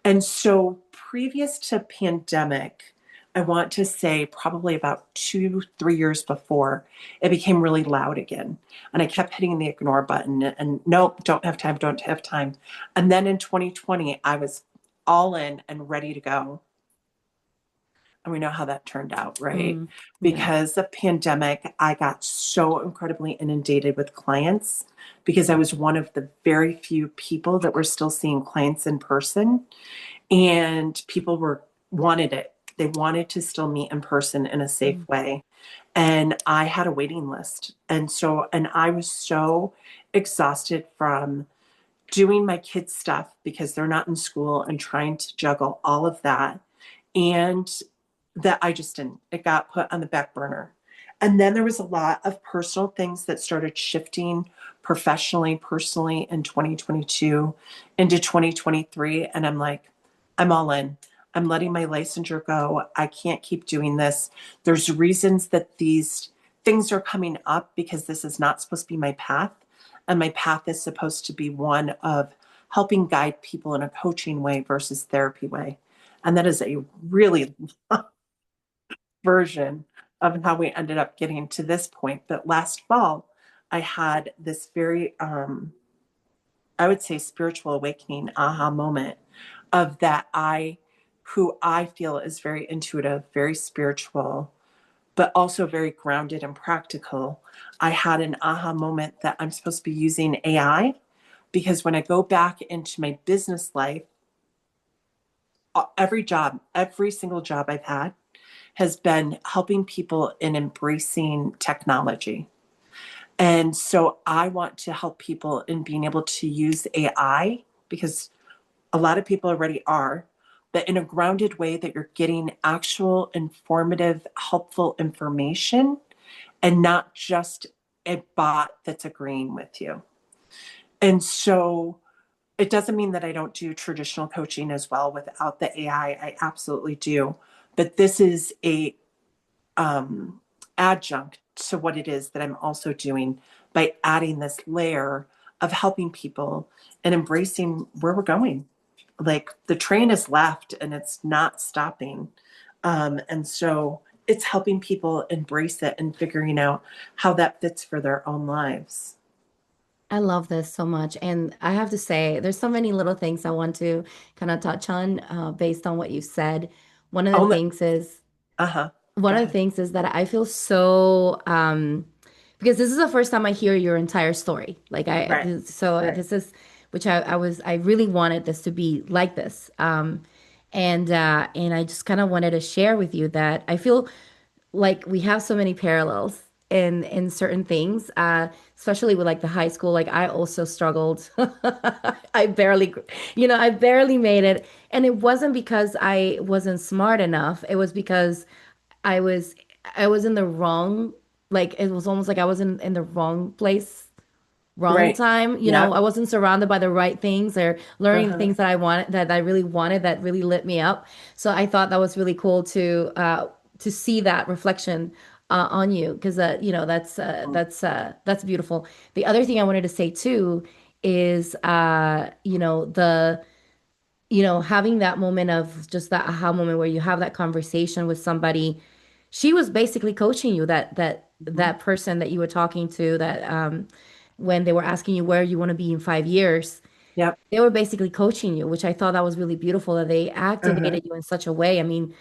And so, previous to pandemic, I want to say probably about 3 years before, it became really loud again. And I kept hitting the ignore button and nope, don't have time, don't have time. And then in 2020, I was all in and ready to go. And we know how that turned out, right? Mm. Yeah. Because of pandemic, I got so incredibly inundated with clients because I was one of the very few people that were still seeing clients in person, and people were wanted it They wanted to still meet in person in a safe way. And I had a waiting list. And I was so exhausted from doing my kids' stuff because they're not in school and trying to juggle all of that. And that I just didn't, it got put on the back burner. And then there was a lot of personal things that started shifting professionally, personally in 2022 into 2023. And I'm like, I'm all in. I'm letting my licensure go. I can't keep doing this. There's reasons that these things are coming up because this is not supposed to be my path. And my path is supposed to be one of helping guide people in a coaching way versus therapy way. And that is a really version of how we ended up getting to this point. But last fall, I had this very, I would say, spiritual awakening aha moment of that who I feel is very intuitive, very spiritual, but also very grounded and practical. I had an aha moment that I'm supposed to be using AI because when I go back into my business life, every single job I've had has been helping people in embracing technology. And so I want to help people in being able to use AI because a lot of people already are, but in a grounded way that you're getting actual informative, helpful information and not just a bot that's agreeing with you. And so it doesn't mean that I don't do traditional coaching as well without the AI. I absolutely do. But this is a adjunct to what it is that I'm also doing by adding this layer of helping people and embracing where we're going. Like the train has left and it's not stopping. And so it's helping people embrace it and figuring out how that fits for their own lives. I love this so much. And I have to say, there's so many little things I want to kind of touch on based on what you said. One of the Only, things is uh-huh. one Go of the ahead. things is that I feel so because this is the first time I hear your entire story. Like Right. Right. this is which I really wanted this to be like this. And I just kind of wanted to share with you that I feel like we have so many parallels in certain things, especially with like the high school. Like I also struggled. I barely, I barely made it, and it wasn't because I wasn't smart enough. It was because I was I was in the wrong, like it was almost like I was in the wrong place, wrong Right. time. Yep. I wasn't surrounded by the right things or learning the Uh-huh. things that I really wanted, that really lit me up. So I thought that was really cool to see that reflection on you, because that's beautiful. The other thing I wanted to say too is having that moment of just that aha moment where you have that conversation with somebody. She was basically coaching you, Mhm. that person that you were talking to, that when they were asking you where you want to be in 5 years, Yep. they were basically coaching you, which I thought that was really beautiful, that they Uh-huh. activated you in such a way. I mean,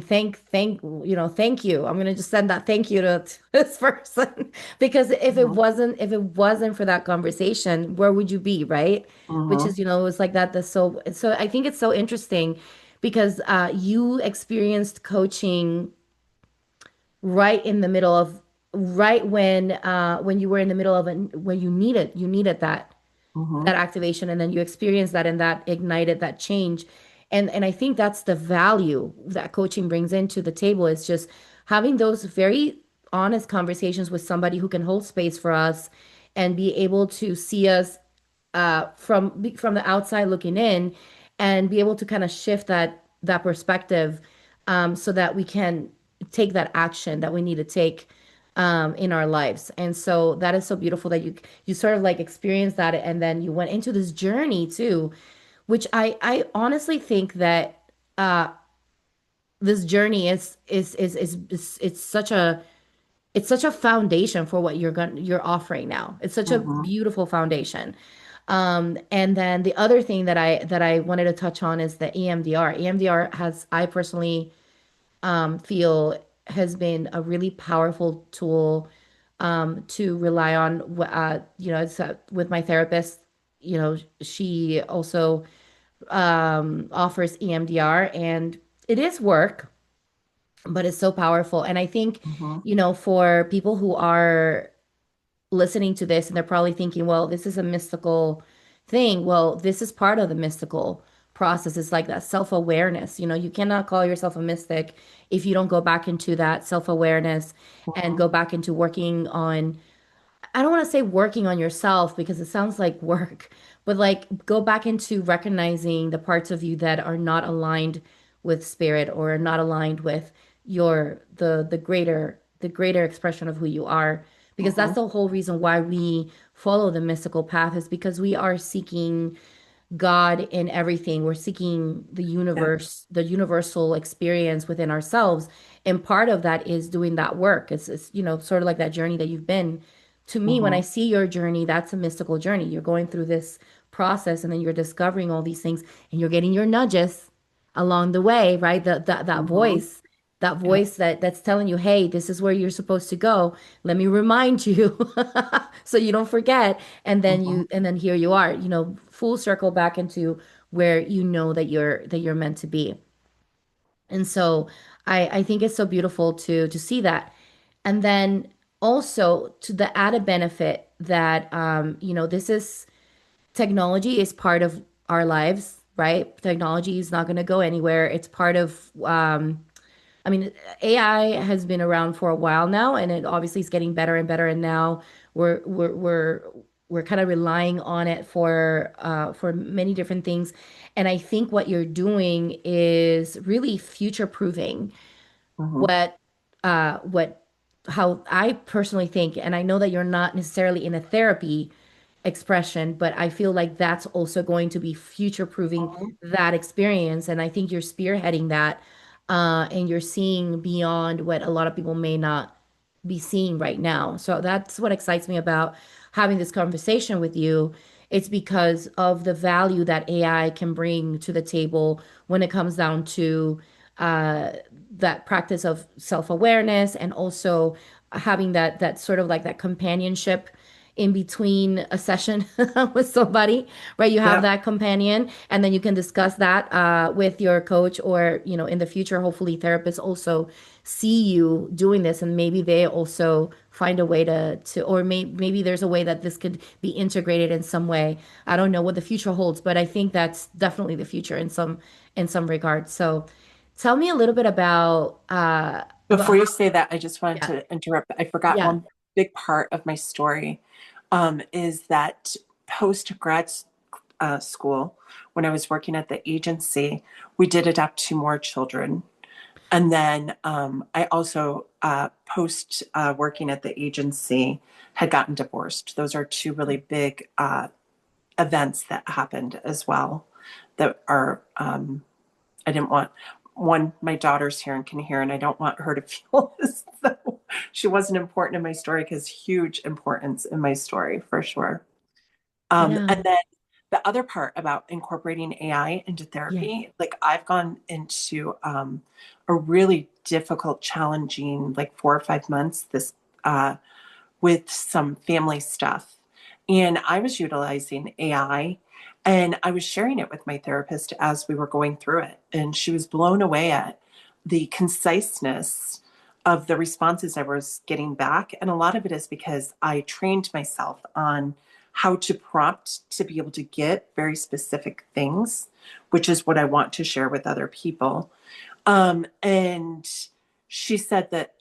thank you. I'm gonna just send that thank you to this person because Mhm. if it wasn't for that conversation, where would you be, right? Which Mhm. is, it was like that. So I think it's so interesting because you experienced coaching right in the middle of right when you were in the middle of it, when you needed that Mhm. activation, and then you experienced that, and that ignited that change. And I think that's the value that coaching brings into the table, is just having those very honest conversations with somebody who can hold space for us and be able to see us from the outside looking in, and be able to kind of shift that perspective, so that we can take that action that we need to take in our lives. And so that is so beautiful that you sort of like experienced that, and then you went into this journey too, which I honestly think that this journey is it's such a foundation for what you're offering now. It's such a Mhm. beautiful foundation. And then the other thing that I wanted to touch on is the EMDR. EMDR has, I personally feel, has been a really powerful tool to rely on. With my therapist, she also offers EMDR, and it is work. but it's so powerful. And I think, Mm-hmm. for people who are listening to this and they're probably thinking, well, this is a mystical thing. Well, this is part of the mystical process. It's like that self-awareness. You cannot call yourself a mystic if you don't go back into that self-awareness and Mm-hmm. go back into working on, I don't want to say working on yourself because it sounds like work, but like go back into recognizing the parts of you that are not aligned with spirit or not aligned with the greater expression of who you are. Because Mm-hmm. that's the whole reason why we follow the mystical path is because we are seeking God in everything. We're seeking the Yeah. universe, the universal experience within ourselves. And part of that is doing that work. It's sort of like that journey that you've been. To me, when I Mm-hmm. see your journey, that's a mystical journey. You're going through this process and then you're discovering all these things and you're getting your nudges along the way, right? That Mm-hmm. voice, that Yep. voice that's telling you, hey, this is where you're supposed to go. Let me remind you so you don't forget. And then Mm-hmm. and then here you are, full circle back into where you know that you're meant to be. And so I think it's so beautiful to see that. And then also to the added benefit that this is technology is part of our lives, right? Technology is not going to go anywhere. It's part of I mean, AI has been around for a while now, and it obviously is getting better and better. And now we're kind of relying on it for many different things. And I think what you're doing is really future proofing Mm-hmm. what what how I personally think, and I know that you're not necessarily in a therapy expression, but I feel like that's also going to be future proving Mm-hmm. that experience. And I think you're spearheading that, and you're seeing beyond what a lot of people may not be seeing right now. So that's what excites me about having this conversation with you. It's because of the value that AI can bring to the table when it comes down to uh, that practice of self-awareness and also having that sort of like that companionship in between a session with somebody, right? You have Yep. that companion, and then you can discuss that with your coach, or in the future, hopefully, therapists also see you doing this, and maybe they also find a way or maybe there's a way that this could be integrated in some way. I don't know what the future holds, but I think that's definitely the future in some regards. So, tell me a little bit about Before how. you say that, I just wanted Yeah, to interrupt. I forgot yeah, one big part of my story, is that post grad school, when I was working at the agency, we did adopt two more children. And then I also, post working at the agency, had gotten divorced. Those are two really big events that happened as well that are, I didn't want one, my daughter's here and can hear, and I don't want her to feel as though she wasn't important in my story, because huge importance in my story for sure. yeah, And then the other part about incorporating AI into yeah. therapy, like I've gone into a really difficult, challenging, like 4 or 5 months this with some family stuff. And I was utilizing AI and I was sharing it with my therapist as we were going through it. And she was blown away at the conciseness of the responses I was getting back. And a lot of it is because I trained myself on how to prompt to be able to get very specific things, which is what I want to share with other people. And she said that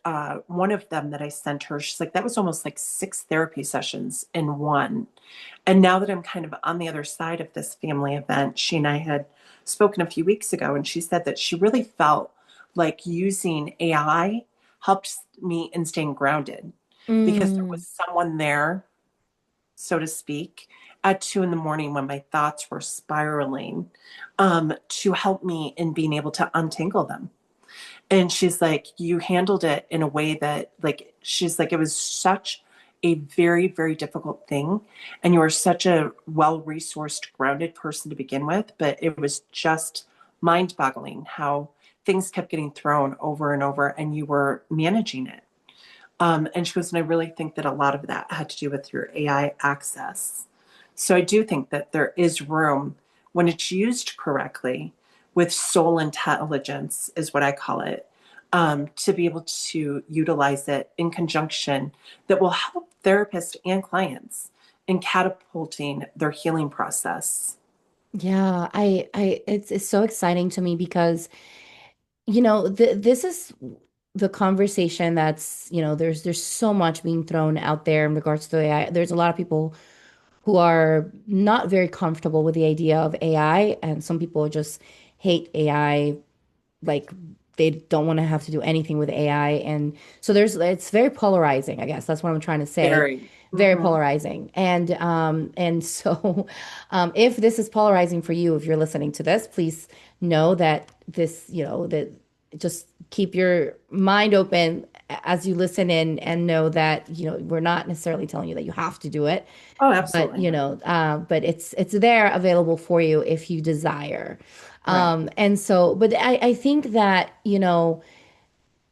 one of them that I sent her, she's like, that was almost like 6 therapy sessions in one. And now that I'm kind of on the other side of this family event, she and I had spoken a few weeks ago, and she said that she really felt like using AI helped me in staying grounded, because there was Mm, someone there, so to speak, at 2 in the morning when my thoughts were spiraling, to help me in being able to untangle them. And she's like, you handled it in a way that, like, she's like, it was such a very, very difficult thing. And you were such a well resourced, grounded person to begin with. But it was just mind boggling how things kept getting thrown over and over, and you were managing it. And she goes, and I really think that a lot of that had to do with your AI access. So I do think that there is room, when it's used correctly, with soul intelligence, is what I call it, to be able to utilize it in conjunction that will help therapists and clients in catapulting their healing process. Yeah, it's so exciting to me because, this is the conversation that's, there's so much being thrown out there in regards to AI. There's a lot of people who are not very comfortable with the idea of AI, and some people just hate AI, like they don't want to have to do anything with AI. And so it's very polarizing, I guess. That's what I'm trying to say. Very. Very Mm-hmm. polarizing. And so if this is polarizing for you, if you're listening to this, please know that that just keep your mind open as you listen in, and know that, we're not necessarily telling you that you have to do it, Oh, but absolutely. but it's there available for you if you desire. Right. And so, but I think that,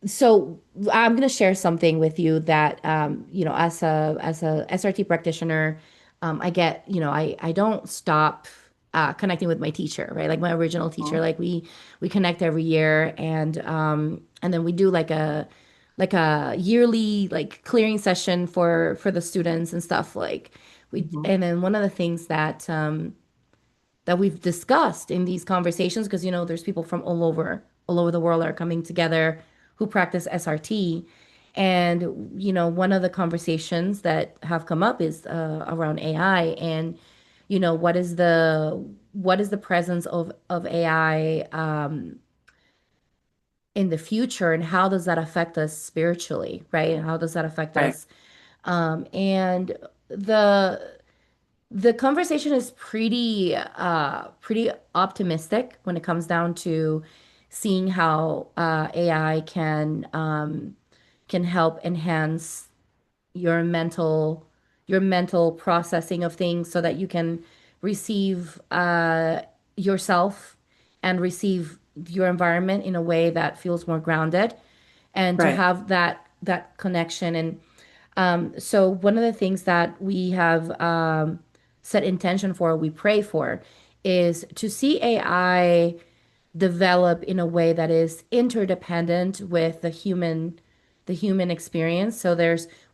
so I'm going to share something with you that, as a SRT practitioner, I get, I don't stop connecting with my teacher, right? Like my original teacher, Mhm. like we connect every year, and then we do like a yearly like clearing session for the students and stuff. Like Mhm. and then one of the things that we've discussed in these conversations, because there's people from all over the world that are coming together who practice SRT. And one of the conversations that have come up is around AI, and what is the presence of AI in the future, and how does that affect us spiritually, right? And how does that affect Right. us? And the conversation is pretty optimistic when it comes down to seeing how AI can help enhance your mental processing of things, so that you can receive yourself and receive your environment in a way that feels more grounded, and to Right. have that connection. And so one of the things that we have set intention for, we pray for, is to see AI develop in a way that is interdependent with the human experience. So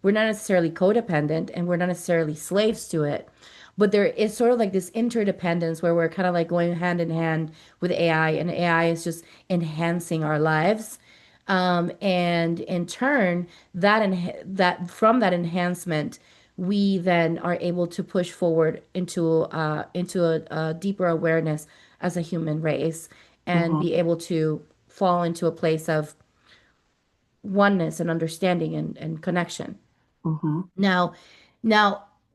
we're not necessarily codependent, and we're not necessarily slaves to it, but there is sort of like this interdependence where we're kind of like going hand in hand with AI, and AI is just enhancing our lives. And in turn, that from that enhancement, we then are able to push forward into a deeper awareness as a human race, and Mhm. be able to fall into a place of oneness and understanding and connection. Mhm. Now,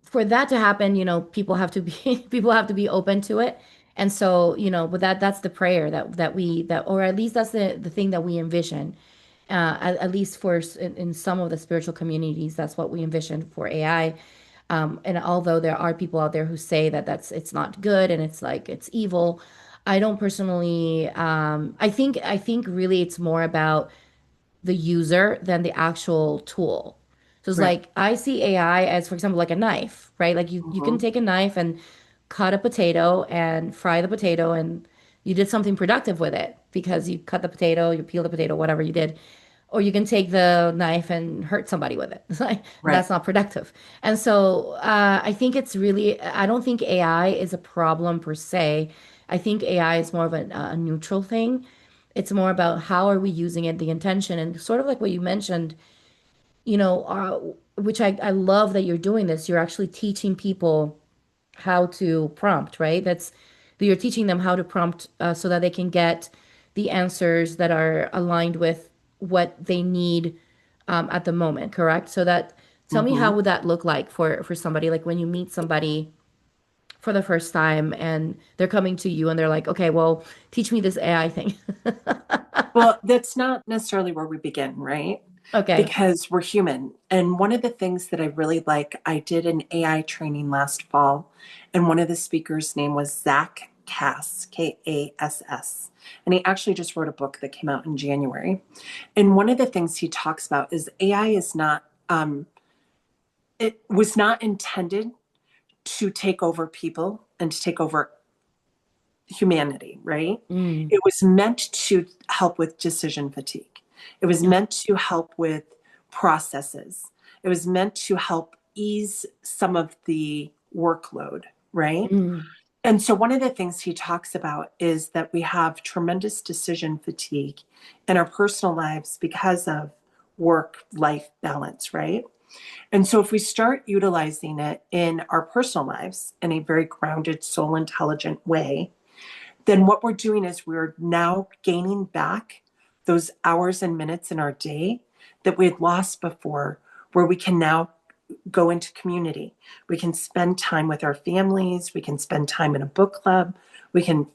for that to happen, people have to be people have to be open to it. And so, but that's the prayer or at least that's the thing that we envision. At least in some of the spiritual communities, that's what we envision for AI. And although there are people out there who say that it's not good and it's like it's evil, I don't personally. I think really it's more about the user than the actual tool. So it's Right. like I see AI as, for example, like a knife, right? Like you can Mhm. take a knife and cut a potato and fry the potato, and you did something productive with it because you cut the potato, you peel the potato, whatever you did. Or you can take the knife and hurt somebody with it. It's like Right. that's not productive. And so I think I don't think AI is a problem per se. I think AI is more of a neutral thing. It's more about how are we using it, the intention, and sort of like what you mentioned, which I love that you're doing this. You're actually teaching people how to prompt, right? That you're teaching them how to prompt so that they can get the answers that are aligned with what they need at the moment, correct? So tell me, how Mhm. would that look like for somebody, like when you meet somebody for the first time and they're coming to you and they're like, okay, well, teach me this AI thing. Well, that's not necessarily where we begin, right? Okay. Because we're human. And one of the things that I really like, I did an AI training last fall, and one of the speakers' name was Zach Kass, Kass. And he actually just wrote a book that came out in January. And one of the things he talks about is AI is not, it was not intended to take over people and to take over humanity, right? Mm, It was meant to help with decision fatigue. It was meant to help with processes. It was meant to help ease some of the workload, right? Mm. And so one of the things he talks about is that we have tremendous decision fatigue in our personal lives because of work life balance, right? And so if we start utilizing it in our personal lives in a very grounded, soul intelligent way, then what we're doing is we're now gaining back those hours and minutes in our day that we had lost before, where we can now go into community. We can spend time with our families. We can spend time in a book club. We can,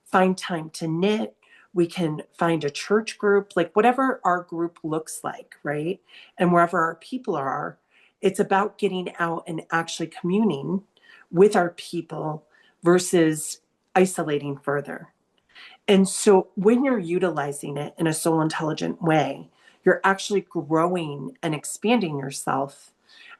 find time to knit. We can find a church group, like whatever our group looks like, right? And wherever our people are, it's about getting out and actually communing with our people versus isolating further. And so when you're utilizing it in a soul intelligent way, you're actually growing and expanding yourself.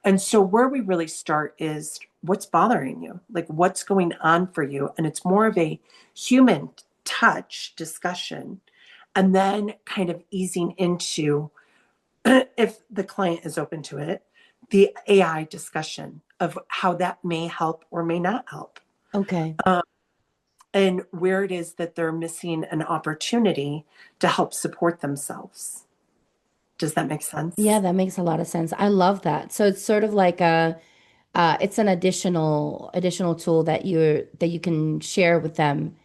And so where we really start is what's bothering you, like what's going on for you. And it's more of a human touch discussion, and then kind of easing into, if the client is open to it, the AI discussion of how that may help or may not help. Okay. And where it is that they're missing an opportunity to help support themselves. Does that make Yeah, sense? that makes a lot of sense. I love that. So it's sort of like it's an additional tool that you can share with them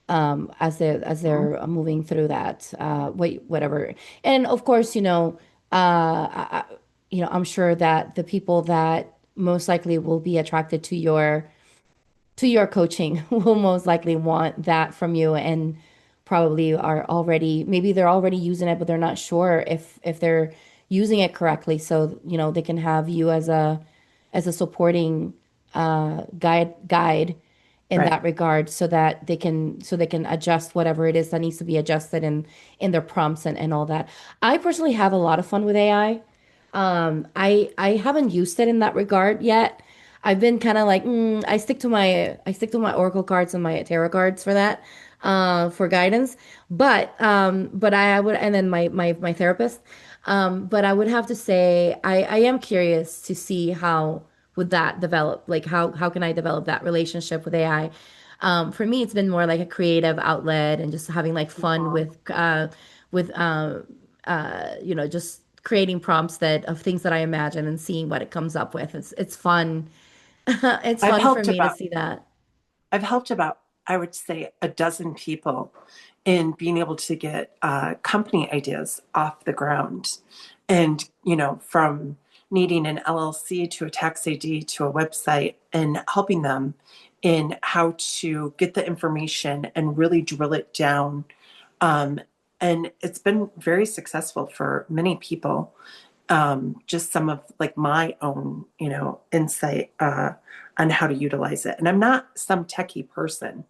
as Mhm. they're moving through that whatever. And of course, I'm sure that the people that most likely will be attracted to your coaching will most likely want that from you, and probably are already, maybe they're already using it, but they're not sure if they're using it correctly. So, they can have you as a supporting guide in Right. that regard, so they can adjust whatever it is that needs to be adjusted in their prompts and all that. I personally have a lot of fun with AI. I haven't used it in that regard yet. I've been kind of like, I stick to my oracle cards and my tarot cards for that, for guidance. But I would, and then my therapist. But I would have to say, I am curious to see how would that develop. Like, how can I develop that relationship with AI? For me, it's been more like a creative outlet and just having like fun with just creating prompts that of things that I imagine and seeing what it comes up with. It's fun. It's I've fun for helped me to about see that. I've helped about, I would say, a dozen people in being able to get company ideas off the ground. And, from needing an LLC to a tax ID to a website, and helping them in how to get the information and really drill it down. Um, and it's been very successful for many people. Just some of like my own, insight on how to utilize it. And I'm not some techie person.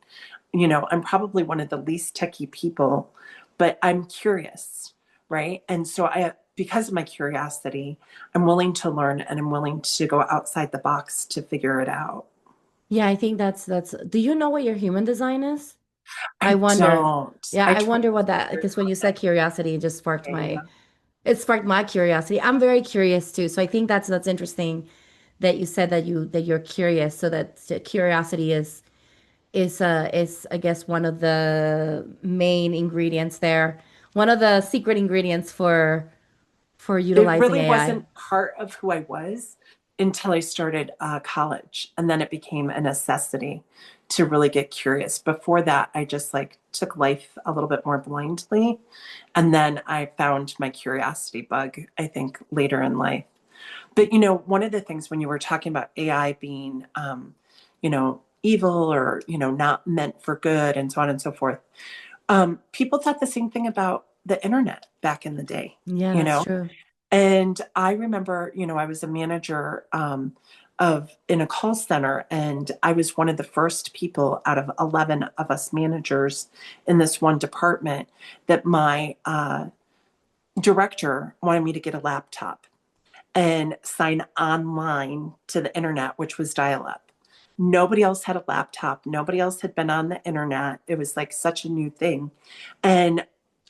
I'm probably one of the least techie people, but I'm curious, right? And so because of my curiosity, I'm willing to learn and I'm willing to go outside the box to figure it out. Yeah, I think that's. Do you know what your human design is? I I wonder. don't. Yeah, I I try wonder what to that, learn because when what you that said curiosity, is. it sparked my curiosity. I'm very curious too. So I think that's interesting that you said that you're curious. So that curiosity is I guess one of the main ingredients there. One of the secret ingredients for It utilizing really AI. wasn't part of who I was until I started college. And then it became a necessity to really get curious. Before that, I just like took life a little bit more blindly. And then I found my curiosity bug, I think, later in life. But, one of the things when you were talking about AI being, evil or, not meant for good and so on and so forth, people thought the same thing about the internet back in the day, Yeah, you that's know? true. And I remember, I was a manager of in a call center, and I was one of the first people out of 11 of us managers in this one department that my director wanted me to get a laptop and sign online to the internet, which was dial up. Nobody else had a laptop. Nobody else had been on the internet. It was like such a new thing. And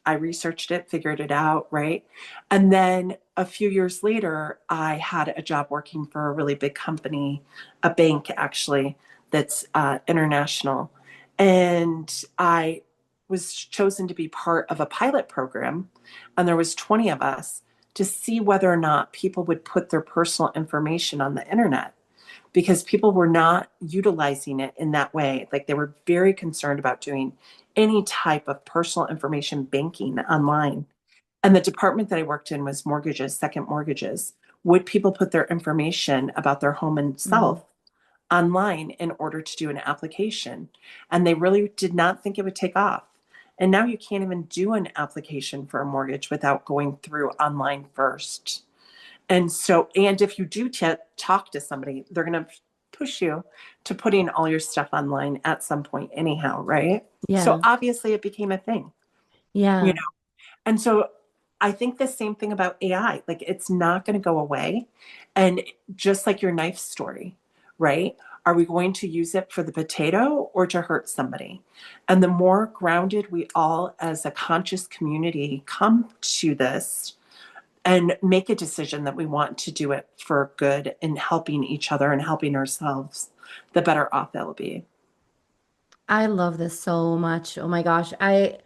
I researched it, figured it out, right? And then a few years later, I had a job working for a really big company, a bank actually, that's international. And I was chosen to be part of a pilot program, and there was 20 of us to see whether or not people would put their personal information on the internet because people were not utilizing it in that way. Like they were very concerned about doing any type of personal information banking online. And the department that I worked in was mortgages, second mortgages. Would people put their information about their home and Mhm. self online in order to do an application? And they really did not think it would take off. And now you can't even do an application for a mortgage without going through online first. And so, and if you do talk to somebody, they're going to push you to putting all your stuff online at some point, anyhow, right? So Yeah. obviously, it became a thing, you Yeah. know. And so, I think the same thing about AI. Like, it's not going to go away. And just like your knife story, right? Are we going to use it for the potato or to hurt somebody? And the more grounded we all, as a conscious community, come to this and make a decision that we want to do it for good and helping each other and helping ourselves, the better off it'll be. I love this so much. Oh my gosh. I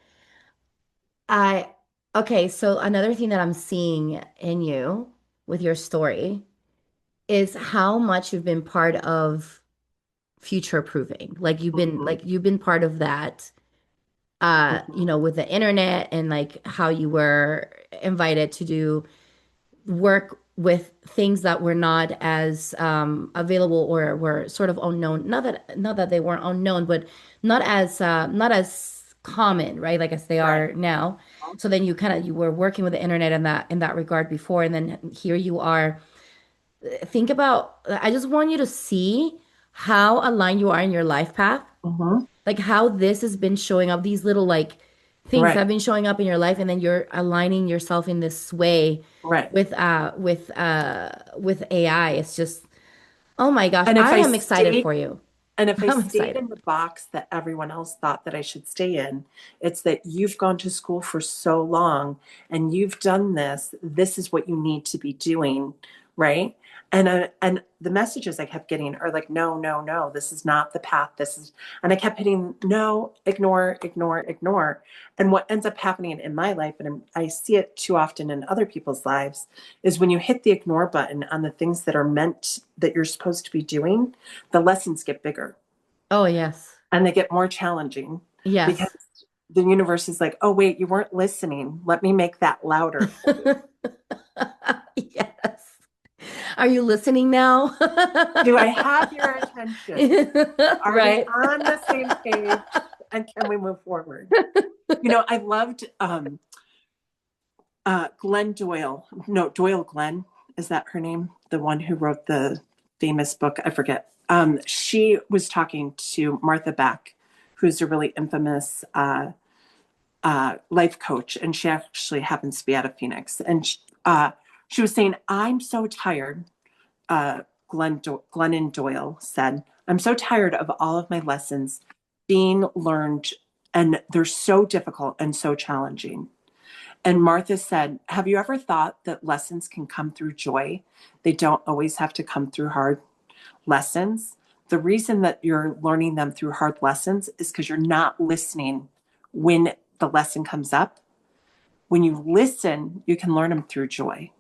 okay, so another thing that I'm seeing in you with your story is how much you've been part of future proofing. Mhm, Like you've been part of that mhm. with the internet and like how you were invited to do work with things that were not as available or were sort of unknown. Not that they weren't unknown, but not as common, right? Like as they Right. are now. So then you were working with the internet in that regard before, and then here you are. Think about. I just want you to see how aligned you are in your life path, Mhm. like how this has been showing up, these little like things that Right. have been showing up in your life, and then you're aligning yourself in this way Right. with AI. It's just, oh my gosh, And if I I am excited stayed for you. And if I I'm stayed excited. in the box that everyone else thought that I should stay in, it's that you've gone to school for so long and you've done this. This is what you need to be doing, right? And the messages I kept getting are like, no, no, no, this is not the path. This is, and I kept hitting no, ignore, ignore, ignore. And what ends up happening in my life, and I see it too often in other people's lives, is when you hit the ignore button on the things that are meant that you're supposed to be doing, the lessons get bigger Oh, yes. and they get more challenging because Yes. the universe is like, oh, wait, you weren't listening. Let me make that louder for you. Yes. Are you listening now? Do I have your attention? Are we Right. on the same page? And can we move forward? I loved Glenn Doyle. No, Doyle Glenn. Is that her name? The one who wrote the famous book? I forget. She was talking to Martha Beck, who's a really infamous life coach, and she actually happens to be out of Phoenix. And she was saying, "I'm so tired." Glennon Doyle said, "I'm so tired of all of my lessons being learned, and they're so difficult and so challenging." And Martha said, "Have you ever thought that lessons can come through joy? They don't always have to come through hard lessons. The reason that you're learning them through hard lessons is because you're not listening when the lesson comes up. When you listen, you can learn them through joy."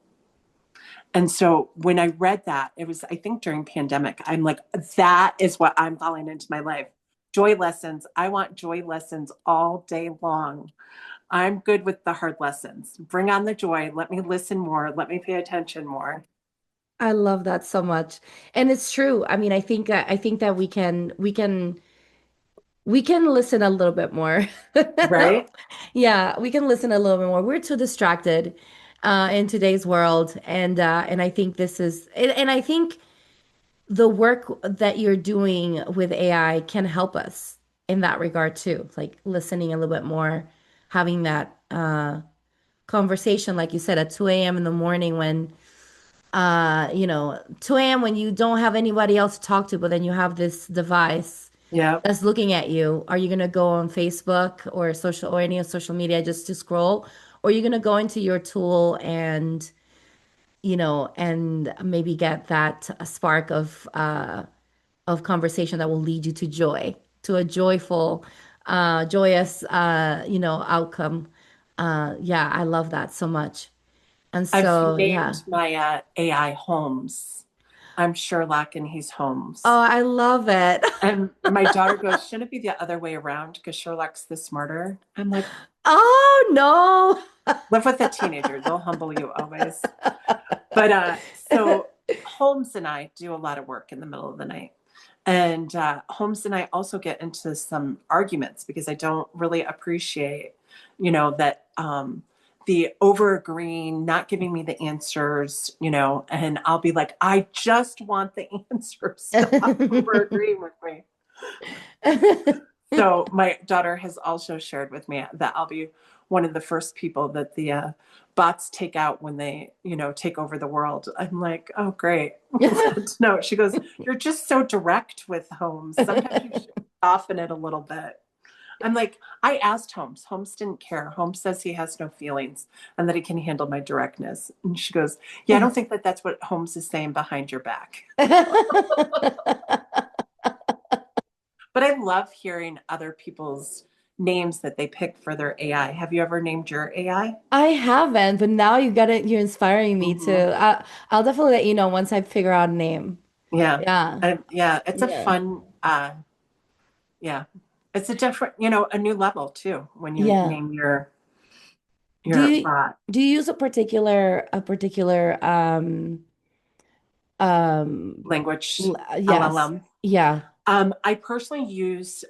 And so when I read that, it was, I think during pandemic, I'm like, that is what I'm calling into my life. Joy lessons. I want joy lessons all day long. I'm good with the hard lessons. Bring on the joy. Let me listen more. Let me pay attention more. I love that so much. And it's true. I mean, I think that we can listen a little bit more. Right? Yeah, we can listen a little bit more. We're too distracted in today's world, and I think and I think the work that you're doing with AI can help us in that regard too. Like listening a little bit more, having that conversation, like you said, at 2 a.m. in the morning when 2 a.m. when you don't have anybody else to talk to, but then you have this device Yeah. that's looking at you. Are you gonna go on Facebook or social or any of social media just to scroll? Or are you gonna go into your tool and, and maybe get that spark of conversation that will lead you to joy, to a joyful, joyous, outcome. Yeah, I love that so much. And I've so, yeah. named my AI Holmes. I'm Sherlock and he's Oh, Holmes. I love it. And my daughter goes, shouldn't it be the other way around because Sherlock's the smarter? I'm like, Oh, no. live with a teenager. They'll humble you always. But so Holmes and I do a lot of work in the middle of the night. And Holmes and I also get into some arguments because I don't really appreciate, that the over agreeing, not giving me the answers, and I'll be like, I just want the answers. Stop over agreeing with me. So my daughter has also shared with me that I'll be one of the first people that the bots take out when they, take over the world. I'm like, oh, great. No, she goes, you're just so direct with Holmes. Sometimes you should soften it a little bit. I'm like, I asked Holmes. Holmes didn't care. Holmes says he has no feelings and that he can handle my directness. And she goes, yeah, I don't think that that's what Holmes is saying behind your back. But I love hearing other people's names that they pick for their AI. Have you ever named your AI? I haven't, but now you got it. You're inspiring me Hmm. to. I'll definitely let you know once I figure out a name. Yeah. Yeah. Yeah, it's a Yeah. fun, yeah, it's a different, a new level too when you Yeah. name your Do your you bot. do you use a particular um yes. LLM. Yeah. I personally use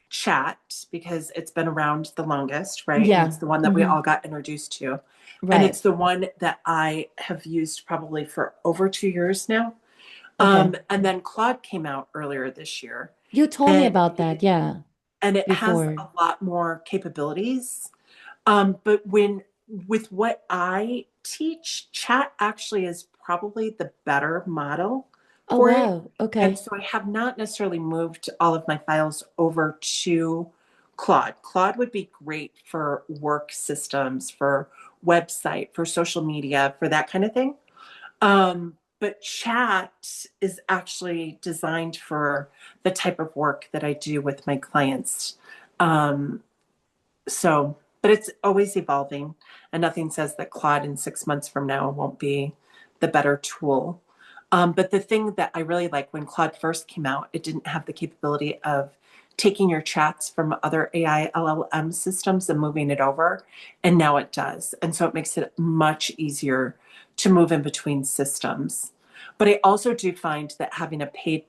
chat because it's been around the longest, right? And it's Yeah. the one that we Hmm. all got introduced to. And Right. it's the one that I have used probably for over 2 years now. Okay. And then Claude came out earlier this year, You told me and about that. Yeah. it has Before. a lot more capabilities. But with what I teach, chat actually is probably the better model Oh, for it. wow. And Okay. so I have not necessarily moved all of my files over to Claude. Claude would be great for work systems, for website, for social media, for that kind of thing. But chat is actually designed for the type of work that I do with my clients. Um, but it's always evolving, and nothing says that Claude in 6 months from now won't be the better tool. But the thing that I really like when Claude first came out, it didn't have the capability of taking your chats from other AI LLM systems and moving it over. And now it does. And so it makes it much easier to move in between systems. But I also do find that having a paid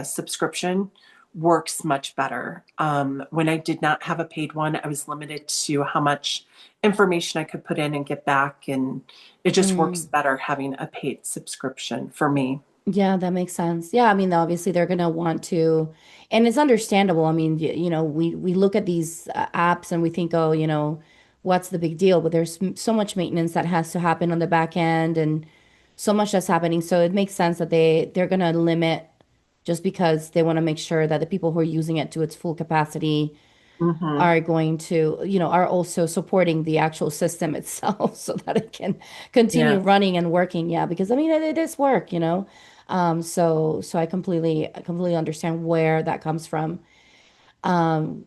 subscription works much better. When I did not have a paid one, I was limited to how much information I could put in and get back. And it just works Mm. better having a paid subscription for me. Yeah, that makes sense. Yeah, I mean, obviously they're gonna want to, and it's understandable. I mean, we look at these apps and we think, oh, what's the big deal? But there's so much maintenance that has to happen on the back end, and so much that's happening. So it makes sense that they're gonna limit just because they want to make sure that the people who are using it to its full capacity Hmm. are going to, are also supporting the actual system itself so that it can continue Yeah. running and working. Yeah, because I mean it is work. So I completely understand where that comes from. Um,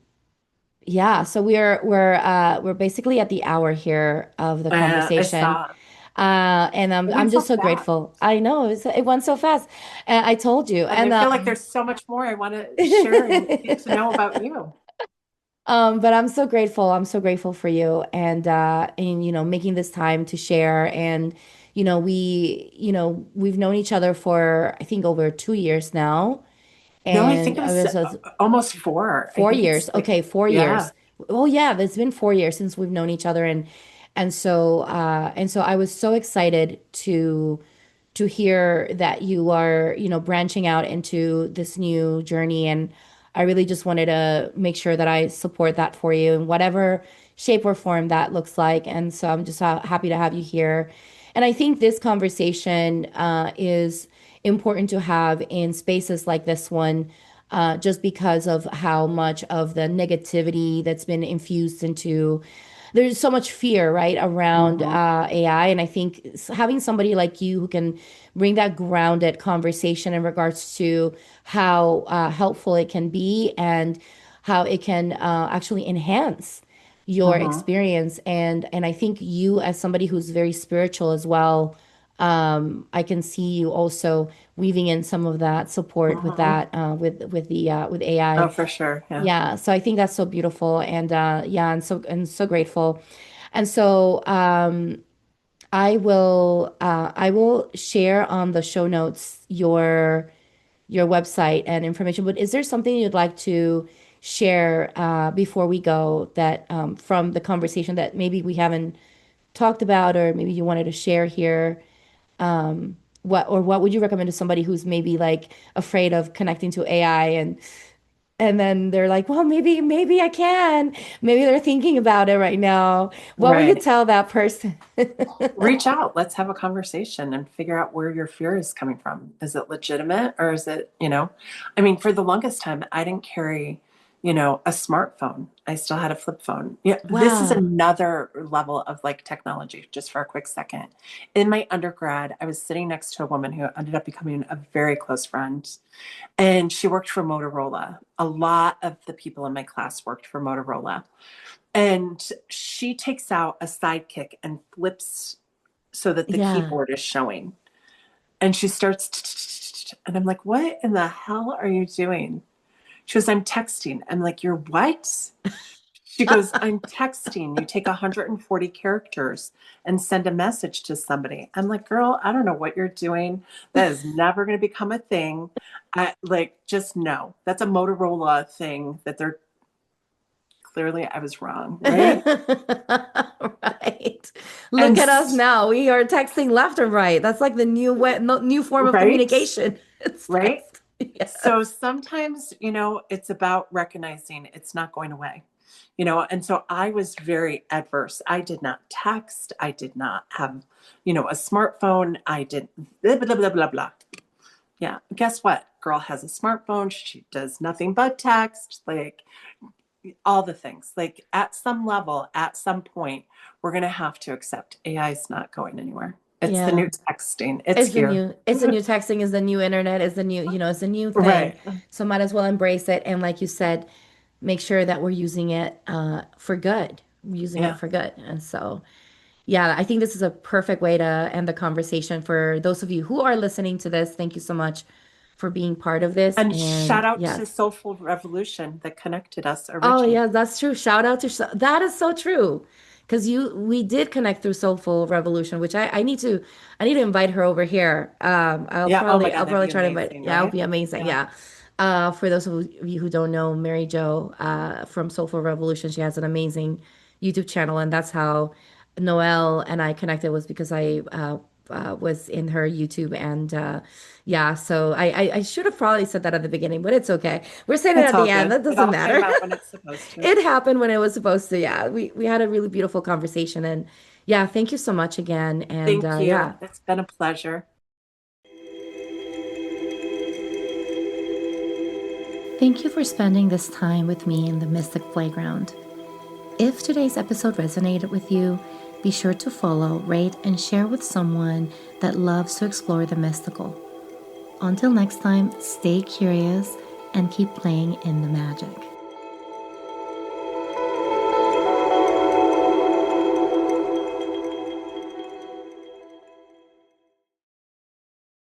yeah, so we're basically at the hour here of the I conversation. saw. And I'm It I'm went so just so fast. grateful. I know it went so fast. I told you. And I And feel like there's so much more I want to share and get to know about you. But I'm so grateful. I'm so grateful for you and making this time to share. And we've known each other for I think over 2 years now. No, I think And it I was was almost four. I four think it's years. like, Okay, 4 years. yeah. Oh yeah, it's been 4 years since we've known each other, and so I was so excited to hear that you are, branching out into this new journey. And I really just wanted to make sure that I support that for you in whatever shape or form that looks like. And so I'm just happy to have you here. And I think this conversation is important to have in spaces like this one, just because of how much of the negativity that's been infused into. There's so much fear, right, around Mhm. AI. And I think having somebody like you who can bring that grounded conversation in regards to how helpful it can be and how it can actually enhance your Mhm. experience. And I think you, as somebody who's very spiritual as well, I can see you also weaving in some of that support with Mhm. that with AI. Oh, for sure. Yeah. Yeah, so I think that's so beautiful, and yeah, and so grateful. And so I will share on the show notes your website and information. But is there something you'd like to share before we go that from the conversation that maybe we haven't talked about, or maybe you wanted to share here? What would you recommend to somebody who's maybe like afraid of connecting to AI, and then they're like, well, maybe I can. Maybe they're thinking about it right now. What would you Right. tell that person? Reach out. Let's have a conversation and figure out where your fear is coming from. Is it legitimate or is it, I mean, for the longest time, I didn't carry, a smartphone. I still had a flip phone. Yeah. This is Wow. another level of like technology, just for a quick second. In my undergrad, I was sitting next to a woman who ended up becoming a very close friend. And she worked for Motorola. A lot of the people in my class worked for Motorola. And she takes out a sidekick and flips so that the Yeah. keyboard is showing. And she starts, and I'm like, what in the hell are you doing? She goes, I'm texting. I'm like, you're what? She goes, I'm texting. You take 140 characters and send a message to somebody. I'm like, girl, I don't know what you're doing. That is never going to become a thing. Just no. That's a Motorola thing that they're clearly I was wrong, right? Right. And Look at us now. We are texting left and right. That's like the new way, no, new form of right, communication. It's right. text. Yes. So sometimes, it's about recognizing it's not going away, and so I was very adverse. I did not text. I did not have, a smartphone. I did blah, blah, blah, blah, blah. Yeah. Guess what? Girl has a smartphone. She does nothing but text, like all the things. Like at some level, at some point, we're going to have to accept AI is not going anywhere. It's the Yeah. new texting. It's here. It's the new texting, is the new internet, is the new, it's a new thing. Right. So might as well embrace it. And like you said, make sure that we're using it for good. We're using it Yeah. for good. And so, yeah, I think this is a perfect way to end the conversation. For those of you who are listening to this, thank you so much for being part of this. And shout And out to yes. Soulful Revolution that connected us Oh originally. yeah, that's true. Shout out to that is so true. Because we did connect through Soulful Revolution, which I need to invite her over here. Yeah. Oh my I'll God, that'd probably be try to invite. amazing, Yeah, it'll right? be amazing. Yeah. Yeah. For those of you who don't know, Mary Jo from Soulful Revolution, she has an amazing YouTube channel, and that's how Noelle and I connected, was because I was in her YouTube. And yeah, so I should have probably said that at the beginning, but it's okay. We're saying it It's at all the end. good. That It doesn't all matter. came out when it's supposed to. It happened when it was supposed to. Yeah, we had a really beautiful conversation, and yeah, thank you so much again. And Thank you. yeah, It's been a pleasure. thank you for spending this time with me in the Mystic Playground. If today's episode resonated with you, be sure to follow, rate, and share with someone that loves to explore the mystical. Until next time, stay curious and keep playing in the magic.